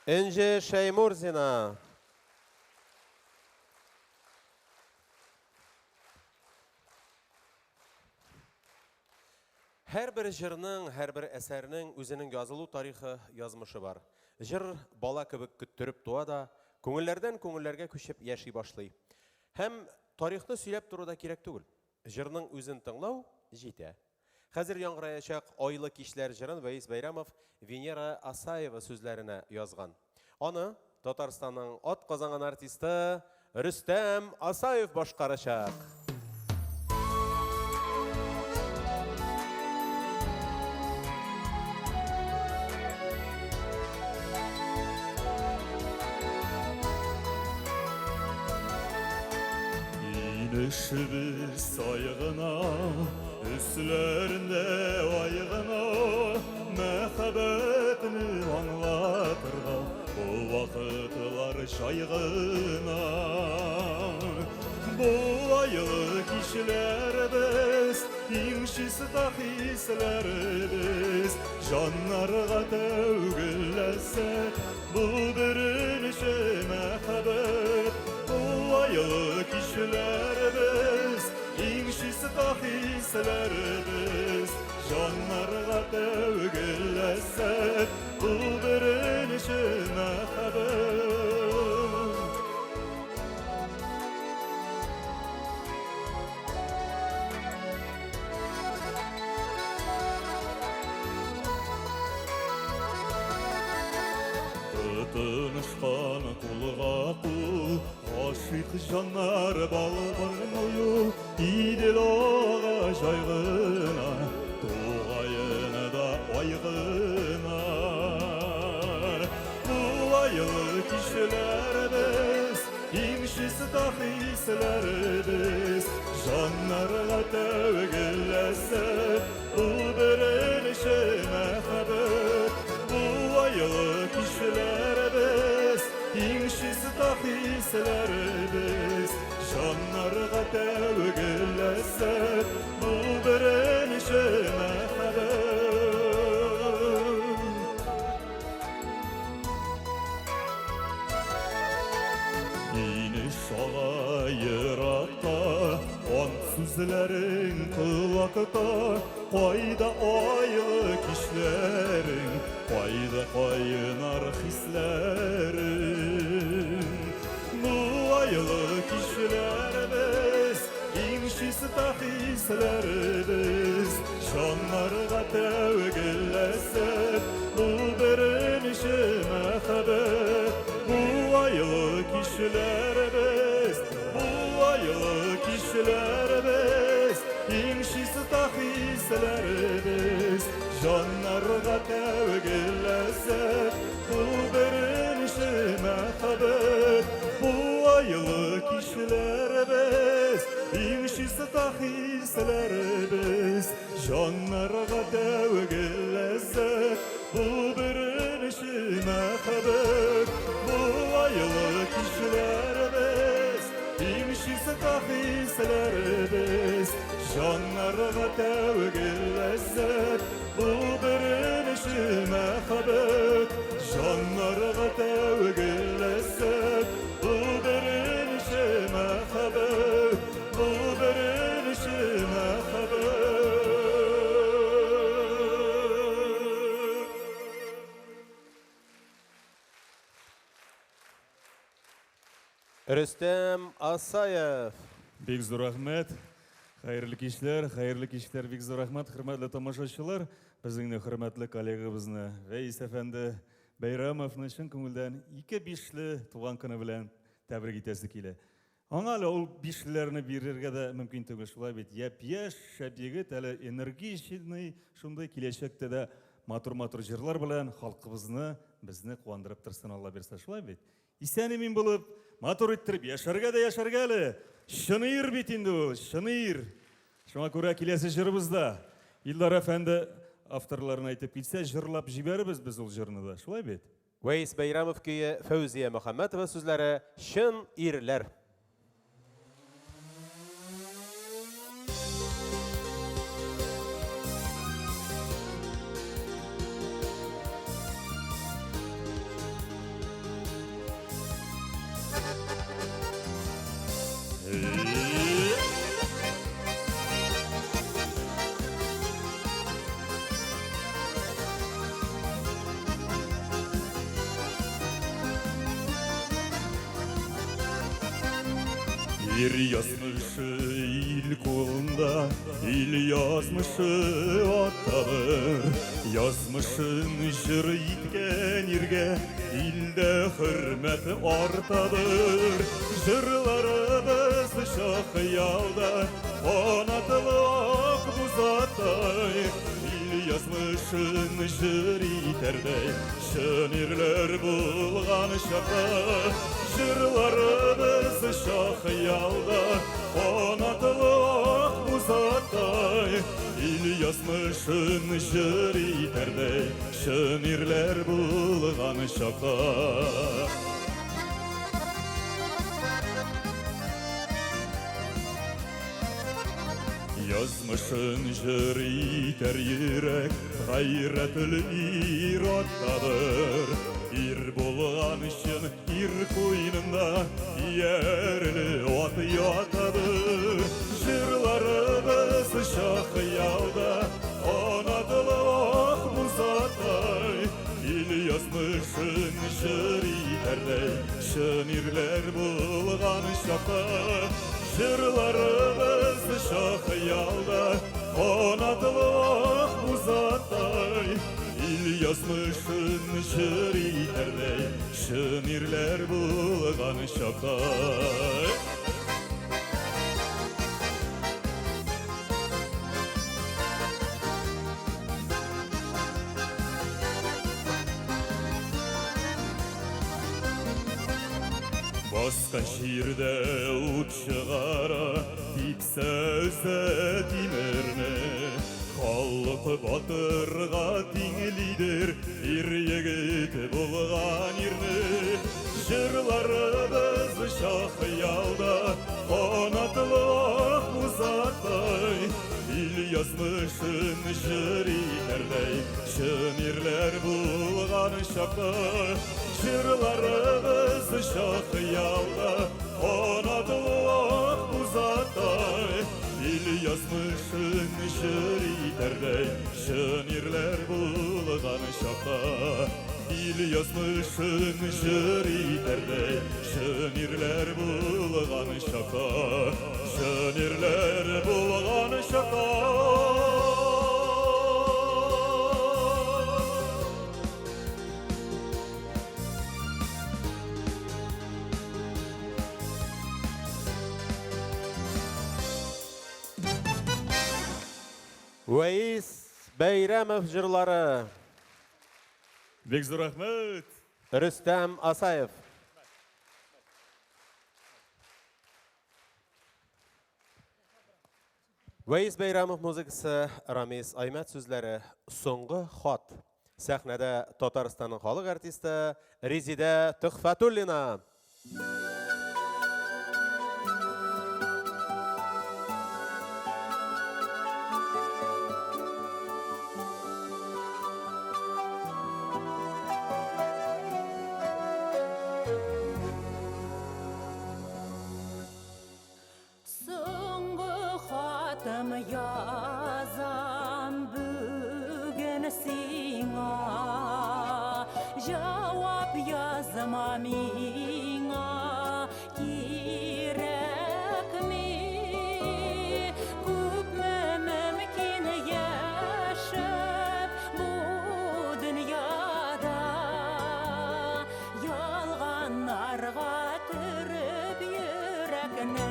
Энже Шаймурзина. Һәр бер җырның, һәр бер әсәрнең үзенең язылу тарихы, язмышы бар. Җыр бала кебек көттөреп туа да, күңелләрдән күңелләргә күчеп яши башлый. Һәм тарихны сөйләп тору да кирәк түгел. Җырның үзен тыңлау җитә. Хәзер яңгыраячак Айлы кичләр җырын Вәис Бәйрәмов Венера Асаева сүзләренә язган. Аны Татарстанның атказанган артисты Рөстәм Асаев башкарачак. Inişibir saygına, üstlerinde aygına, mehabetini anlatırga, bu vakıtlar şaygına. Bu aylık işler biz, inşis tahisler biz, canlarga tevgillesek, bu birinci mehabet. Bu aylık işler biz, inşis tahisler biz, canlarga tevgillesek, bu birinci mehabet. Тынышкан кулга кул, Aşık canlar balbarmıyor, İdil ağa jaygına, Doğayına da aygına. Bu aylık işler biz, İmşis tahisler biz, Canlarla tevgillesek, Bu birinci mehabet. Bu aylık işler biz, İnşis tahisler biz, Canlarga tevgillesek, Bu birinci mehabet. İniş ağa yırakta, On sözlerin kulakta, Qayda aylık işlerin, Qayda qaynar hislerin. Bu aylık işler biz, İnşis tahisler biz, Canlarga tevgillesek, Bu birinci mehabet. Bu aylık işler biz, Bu aylık işler biz, İnşis tahisler biz, Canlarga tevgillesek, Bu birinci mehabet. Bu aylık işler biz, İnşis tahisler biz, Canlarga tevgillesek, Bu birinci mehabet. Bu aylık işler biz, İnşis tahisler biz, Canlarga tevgillesek, Bu birinci mehabet. Canlarga tevgillesek, Bu birinci mehabet. Bu birinci mehabet. Рөстәм Асаев. Бик зур рахмәт. Хәерле кичләр, бик зур рахмәт, хөрмәтле тамашачылар. Безнең хөрмәтле коллегабызны Вәис әфәнде Бәйрәмовны чын күңелдән 2-5 туган көне белән тәбрик итәсе килә. Аңа әле ул 5-ләрне бирергә дә мөмкин түгел, шулай бит. Япь-яшь шәп егет, әле энергичный, шундый киләчәктә дә матур-матур җырлар белән халкыбызны, безне куандырып торсын, Алла бирсә, шулай бит. Исән-имин булып, матур иттереп яшәргә дә яшәргә әле. Шыныйыр бит инде ул, шыныйыр. Шуңа күрә киләсе җырыбызда Илдар әфәнде авторларын әйтеп китсә, җырлап җибәрбез без ул җырны да, шулай бит. Вәис Бәйрәмов көе Фәүзия Мөхәммәтова сүзләре Шын ирләр. ир yazмышы ил қолында, ил yazмышы атталыр. Yazмышын жыр еткен ерге, илде хүрмет арталыр. Жырларыбыз шақ ялда, қанатылық бұзаттай. Ил yazмышын жыр етердей, шын ерлер болған шақта. Жырларыбыз шақ ялда, қанатылық бұзаттай. Ил yazмышын жыр етердей, шын ерлер болған шақта. Yazмышын жыр етер ерек, ғайратыл ираттадыр. Ир болған үшін ир қойнында ерлі от ятадыр. Жырларыбыз шақ ялда, қанатылық мұзаттай. Ил yazмышын жыр етердей, шын ерлер болған шақта. Жырларыбыз шақ ялда, қанатылық мұзаттай. Ил yazмышын жыр етердей, шын ерлер болған шақта. Басқан жерде ұт шығара, типсе өзі тимерне. Халық батырға тең лидер, ир егет болған ерне. Жырларыбыз шақ ялда, қанатылық мұзаттай. Ил yazмышын жыр етердей, шын ерлер болған шақта. Жырларыбыз шақ ялда, қанатылық мұзаттай. Ил yazмышын жыр етердей, шын ерлер болған шақта. Ил yazмышын жыр етердей, шын ерлер болған шақта. Шын ерлер болған шақта. Уәйіс Бәйрәмов жырлары. Бек зор рахмет. Рүстәм Асаев. Уәйіс Бәйрәмов музыкасы, Рамис Аймәт сүзләре, соңғы хат. Сәхнәдә Татарстанның халық артисты Резида Тұхфатуллина. Yazam bugün sina, cevap yazma mina, gerek mi? Küpme mümkün yaşap bu dünyada, yalganlarga türüp yürekni.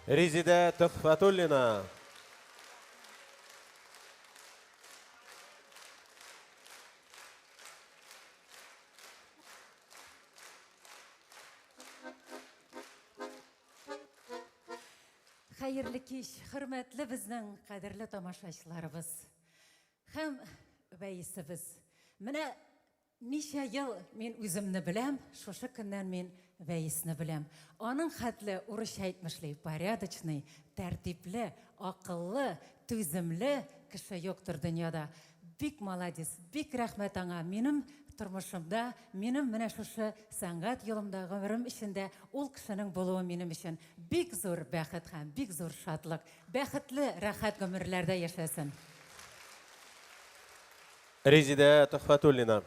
Резида Тухфатуллина. Хайырлы кеш, хөрмәтле безнең кадерле тамашачыларыбыз. Һәм вәйисебез. Менә ничә ел мин үземне беләм, шушы көннән мин вәйисне беләм. Аның хәтле урысча әйтмешли, порядочный, тәртипле, акыллы, түземле кеше юктыр дөньяда. Бик молодец, бик рәхмәт аңа. Минем тормышымда, минем менә шушы сәнгать юлымда гомерем эчендә ул кешенең булуы минем өчен бик зур бәхет һәм бик зур шатлык. Бәхетле, рәхәт гомерләрдә яшәсен. Резида Тухфатуллина.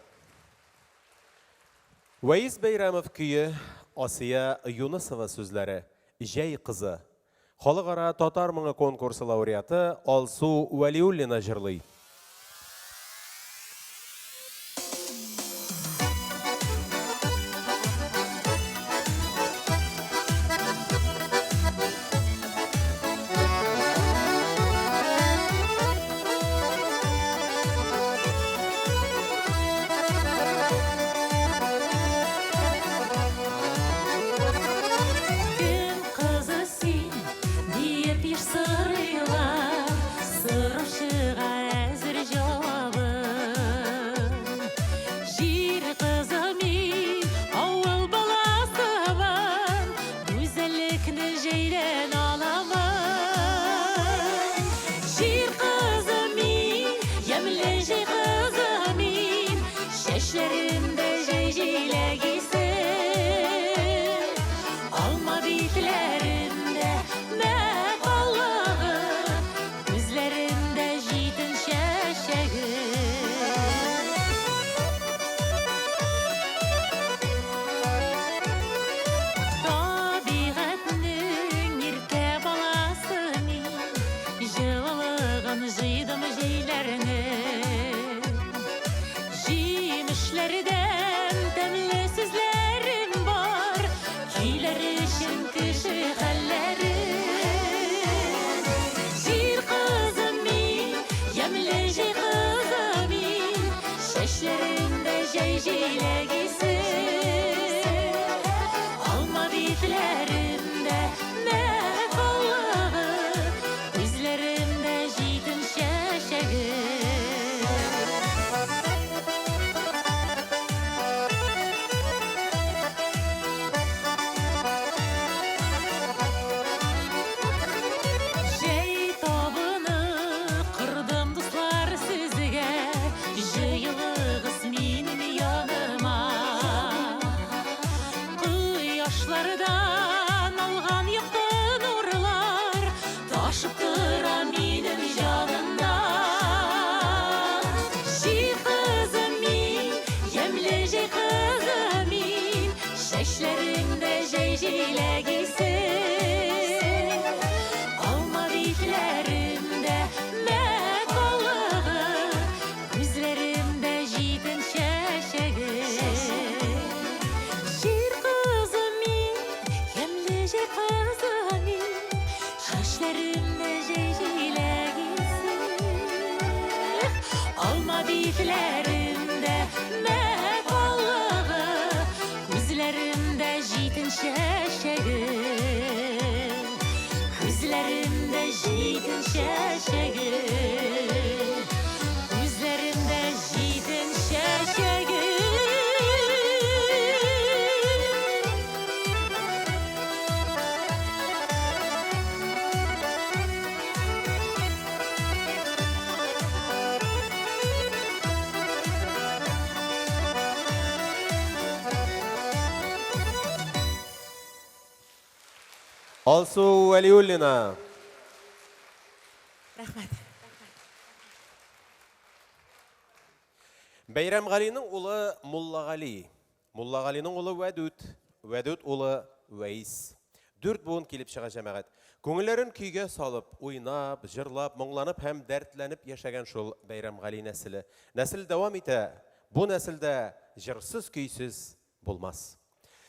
Вәйис Бәйрәмов көйе Асия Юнысова сүзләре. Жәй кызы. Халыкара татар моңы конкурсы лауреаты Алсу Вәлиуллина җырлый. Кем кызы син, диеп еш сырыйлар, сорашыга әзер җавабын. Җир кызы мин, авыл баласымын, гүзәллекне җәйлән аламын. Җир кызы мин, ямьле җәй кызы мин, чәчләремдә җәй җиләк исе. Алма битләрендә мәкаллыгы, күзләрендә җитен чәчәге. Табигатьнең иркә баласы мин, җылылыгын җыйдым җәйләрне. Җимешләрдән тәмле сүзләрем бар, көйләр өчен кеше хәлләре. Җир кызы мин, ямьле җәй кызы мин, чәчләремдә җәй җиләк исе. Алма битләрендә мәкаллыгы, күзләрендә җитен чәчәге. Җәй табыны кырдым дуслар сезгә, җыелыгыз минем яныма. Кояшлардан алган якты нурлар, ташып тора минем җанымда. Җир кызы мин, ямьле җәй кызы мин, чәчләреңдә җәй җиләк исе. Алма битләрендә мәкаллыгы, күзләрендә җитен чәчәге. Җир кызы мин, ямьле җәй кызы мин, чәчләрендә җәй җиләк исе. Алма битләрендә мәкаллыгы, күзләрендә җитен чәчәге. Күзләрендә җитен чәчәге. Күзләрендә җитен чәчәге. Алсу Вәлиуллина. Рәхмәт. Бәйрәмгалинең улы Муллагали. Муллагалиның улы Вәдүт. Вәдүт улы Вәйис. 4 буын килеп чыга җәмәгать. Күңелләрен көйгә салып, уйнап, җырлап, моңланып һәм дәртләнеп яшәгән шул Бәйрәмгали нәселе. Нәсел дәвам итә. Бу нәселдә җырсыз көйсез булмас.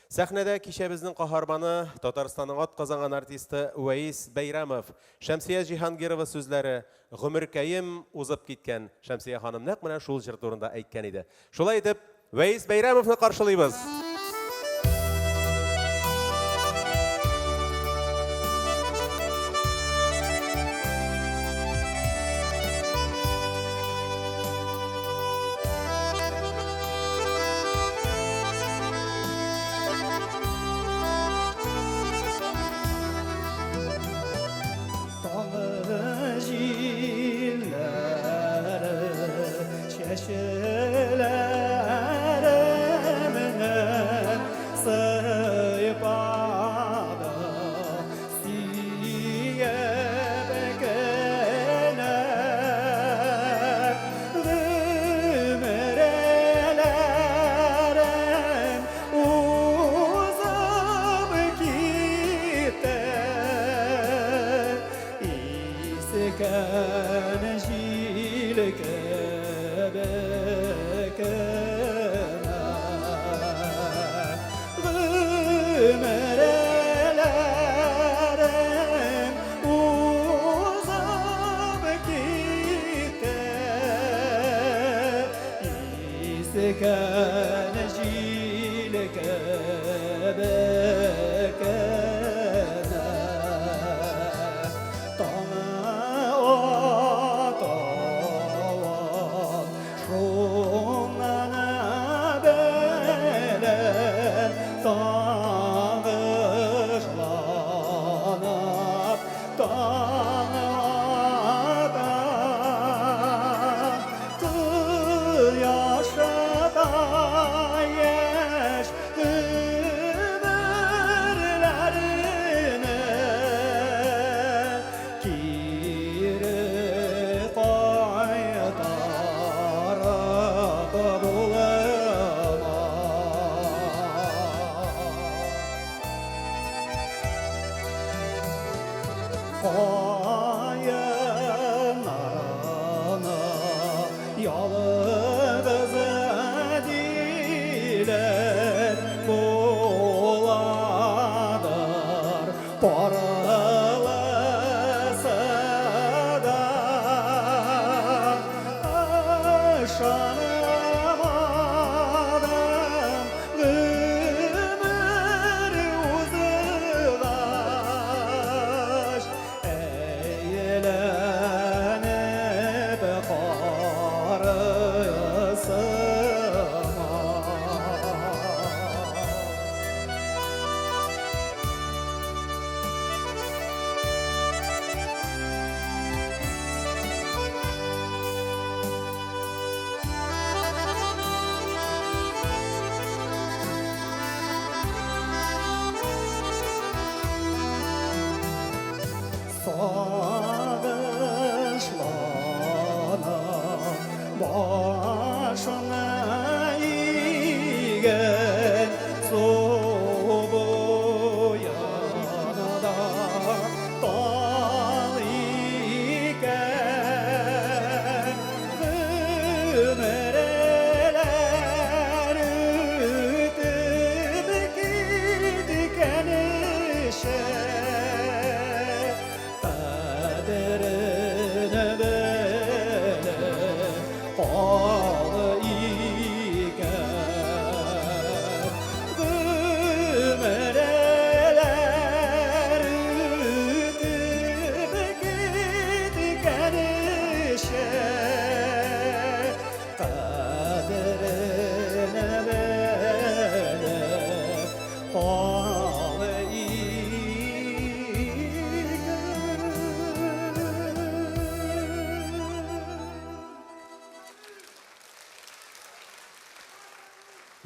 Сәхнәдә кичә безнең каһарманы Татарстанның атказанган артисты Вәис Бәйрәмов, Шәмсия Җиһангирова сүзләре гомеркәем узып киткән. Шәмсия ханым нәкъ менә шул җыр турында әйткән иде. Шулай итеп, Вәис Бәйрәмовны каршылыйбыз.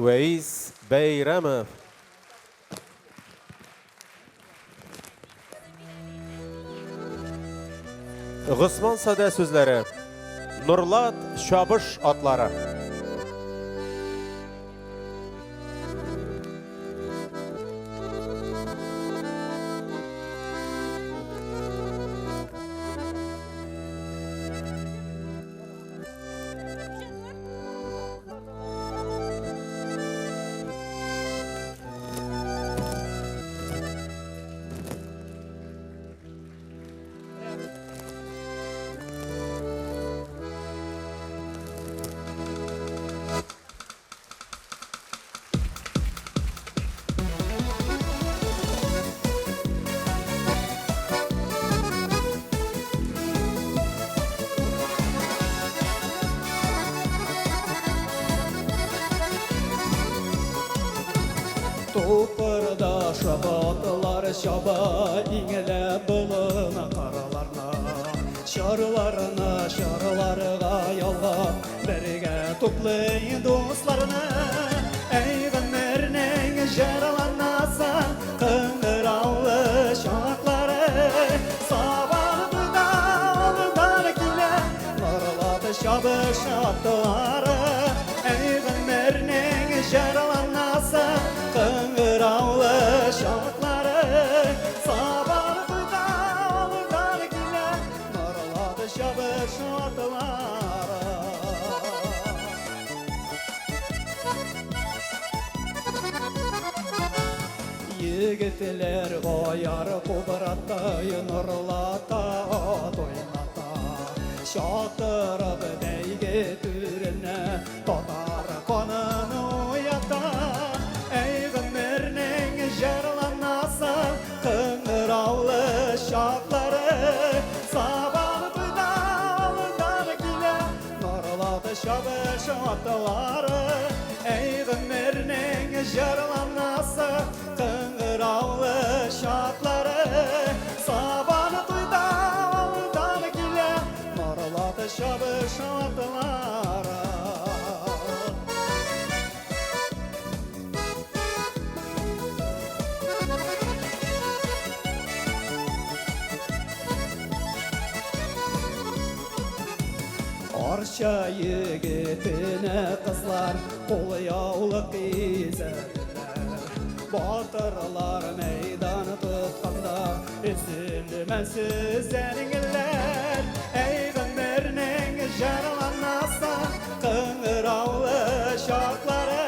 Вәис Бәйрәмов. Госман Сада сүзләре. Нурлат Чабыш атлары. да шабатылар шаба иңеле болына қараларна шарларга ялгап бергә туплый дусларны әйгәннәрнең жараланаса кыңгыраулы шаклары сабагыдан килә нурлаты чабыш атлары әйгәннәрнең жараланаса кыңгыраулы шаклары сабагыдан килә нурлаты чабыш атлары Егетлер гояр кубраттай нурлата тойната Шатырып бәйге түріне татар қанын уята Әйгінмернің жарланасы қыңыраулы шаклары Сабан бұйдалдан келе нұрлаты шабыш атлары Әйгінмернің жарланасы қыңыраулы шаклары Сабан бұйдалдан келе нұрлаты шабыш атлары Арша егетіне қызлар қоляулық изәділер Батырлар мейдан тұтқанда үзілмәсіз әңгілер Әйгінмернің жараланаса қыңыраулы шаклары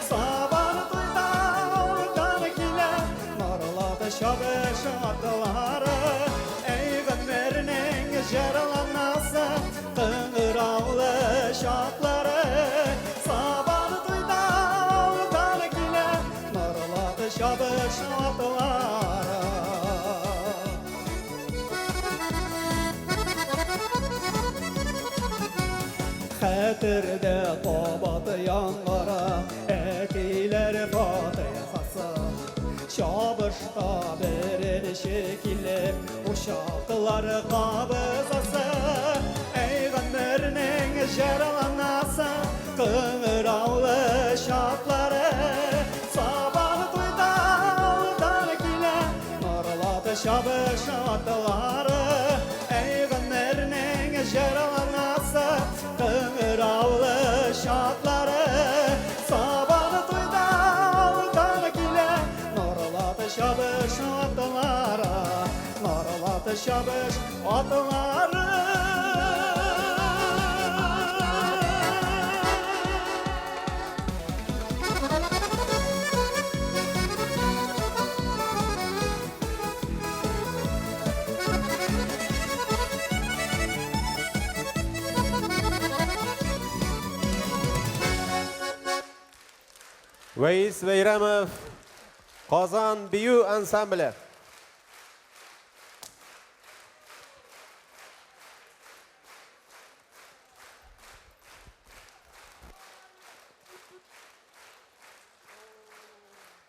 Сабан бұйдалдан келе нұрлаты шабыш атлары Әйгінмернің жараланаса қыңыраулы шаклары Сабан бұйдалдан келе нұрлаты шабыш атлары Хәтердә табаты яңгара әкилер фатихасы Чабышта берелеше килеп ушаклар кабызасы Әйгәнмәрнең жараланасы кыңыраулы шаклары Сабан туйдалдан килә нурлаты чабыш атлары Әйгәнмәрнең жараланасы кыңыраулы шаклары Сабан туйдалдан килә нурлаты чабыш атлары Нурлаты чабыш атлары Вәйіс Бәйрәмов, Қазан бию ансамблі.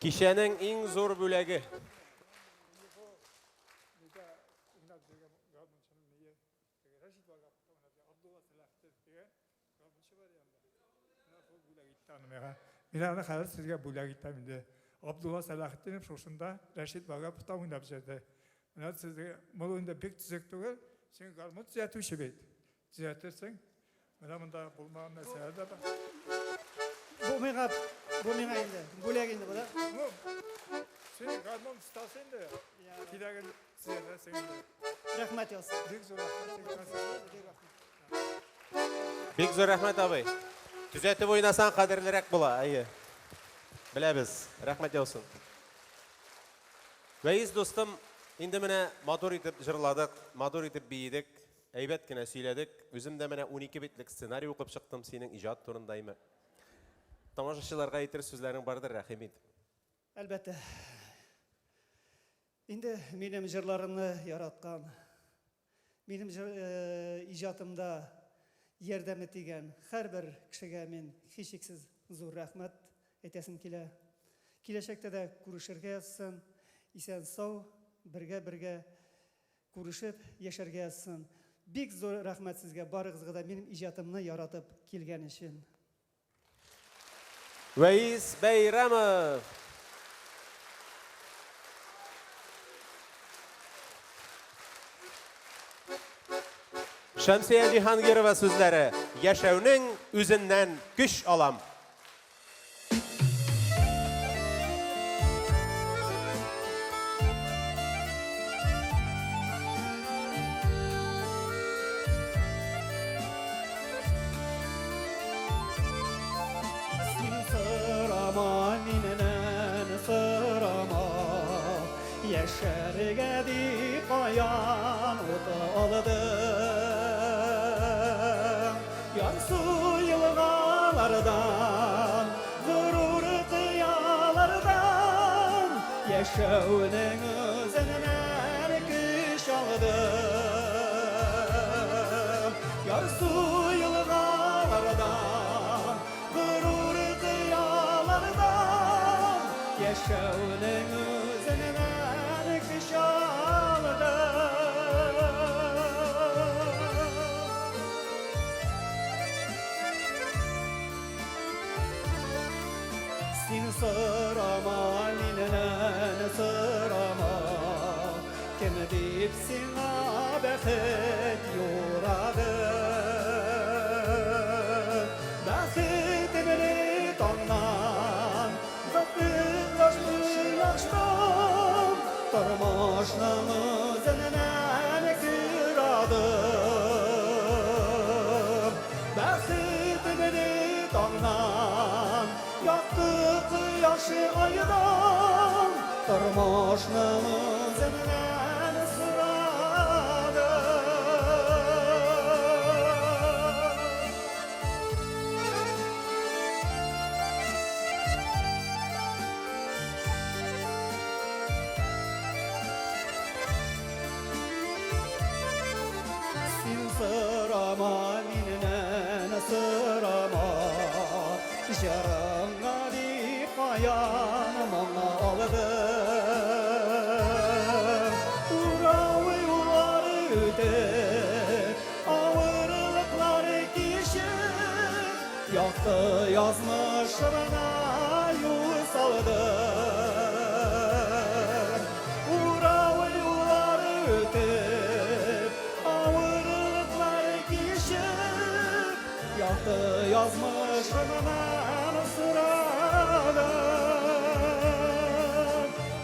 Кишәнең иң зор бүләге. Мен аны қазір сізге бөлек айтамын де. Абдулла Салахитдинов шошында Рашид Бағаповта ойнап жүрді. Мына сізге бұл ойында бек түзек түгел, сен гармон түзетуші бейді. Түзетерсің, мына болмаған нәрселер де бар. Бұл меңа енді, бөлек енді бұда. Сен гармон ұстасың да, кедеген түзетерсің. Рахмет елсін. Бек зор рахмет абай. Түзетіп ойнасан қадірлірек бола, айы. Біләбіз, рахмет еусін. Вәйіз достым, енді міне мадур етіп жырладық, мадур етіп бейедік, әйбәт кіне сөйледік. Өзім де міне 12 бетлік сценарий оқып шықтым сенің ижат турындаймы. Тамашашыларға етір сөзлерің бардыр, рахимет. Әлбәтті. Енді менің жырларымны яратқан, менің ижатымда ярдәм итегән һәрбер кешегә мен һичшиксез зур рәхмәт әйтәсем килә. киләчәктә дә күрешергә язсын, исән сау, бергә күрешеп яшәргә язсын. Бик зур рәхмәт сезгә, барыгызга да минем иҗатымны яратып килгән өчен. Вәис Бәйрәмов. Шәмсия Җиһангирова сүзләре. Яшәүнең үзеннән көч алам. Яшәргә дип аян уты алдым. Ярсу елгалардан, ғорур қиялардан, яшәүнең үзеннән көч алдым. Ярсу елгалардан, ғорур қиялардан, яшәүнең үзеннән Sırama minenen sırama Kim deyip sina bəxet yoradı Bəxet biri tondan Zıttın yaşlı yaşdan Tormoşnımızın nəni kıradım Bəxet biri tondan Yaktı yaşı aydan Tormoşnımızın nəni sıradı Sin sırama minenen sırama Jaranga dip ayağıma aldım Urağı yolları ödep Ağırlıkları kişip Yaktı yazmışlarına yol saldım Urağı yolları ödep Ağırlıkları kişip Yaktı yazmışlarına sıradım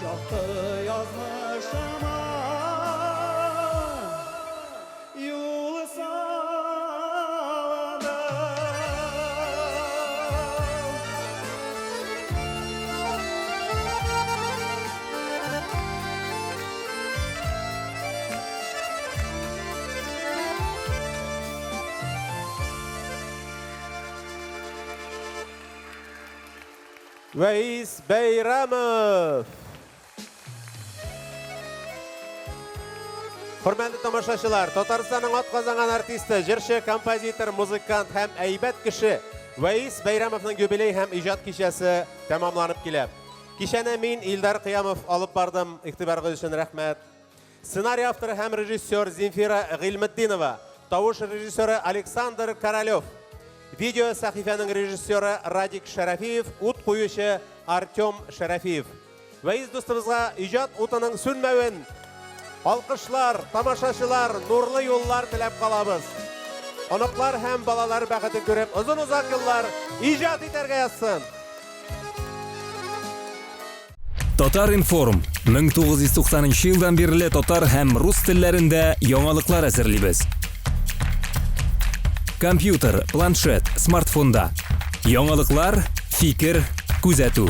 Yaktı yazmışım yolu sağladım Вәис Бәйрәмов. Хөрмәтле тамашачылар, Татарстанның атказанган артисты, җырчы, композитор, музыкант һәм әйбәт кеше Вәис Бәйрәмовның юбилей һәм иҗат кичәсе тәмамланып килә. Кичәне мин Илдар Кыямов алып бардым. Игътибарыгыз өчен рәхмәт. Сценарий авторы һәм режиссер Зинфира Гыйлметдинова, тавыш режиссеры Александр Королев. Видео сәхифәнең режиссеры Радик Шәрәфиев, ут куючы Артем Шәрәфиев. Вәис дустыбызга иҗат утының сүнмәвен, алкышлар, тамашачылар, нурлы юллар теләп калабыз. Оныклар һәм балалар бәхетен күреп, озын-озак еллар иҗат итәргә язсын. Татар информ 1990 елдан бирле татар һәм рус телләрендә яңалыклар әзерлибез. Компьютер, планшет, смартфонда. Яңалыклар, фикер, күзәтү.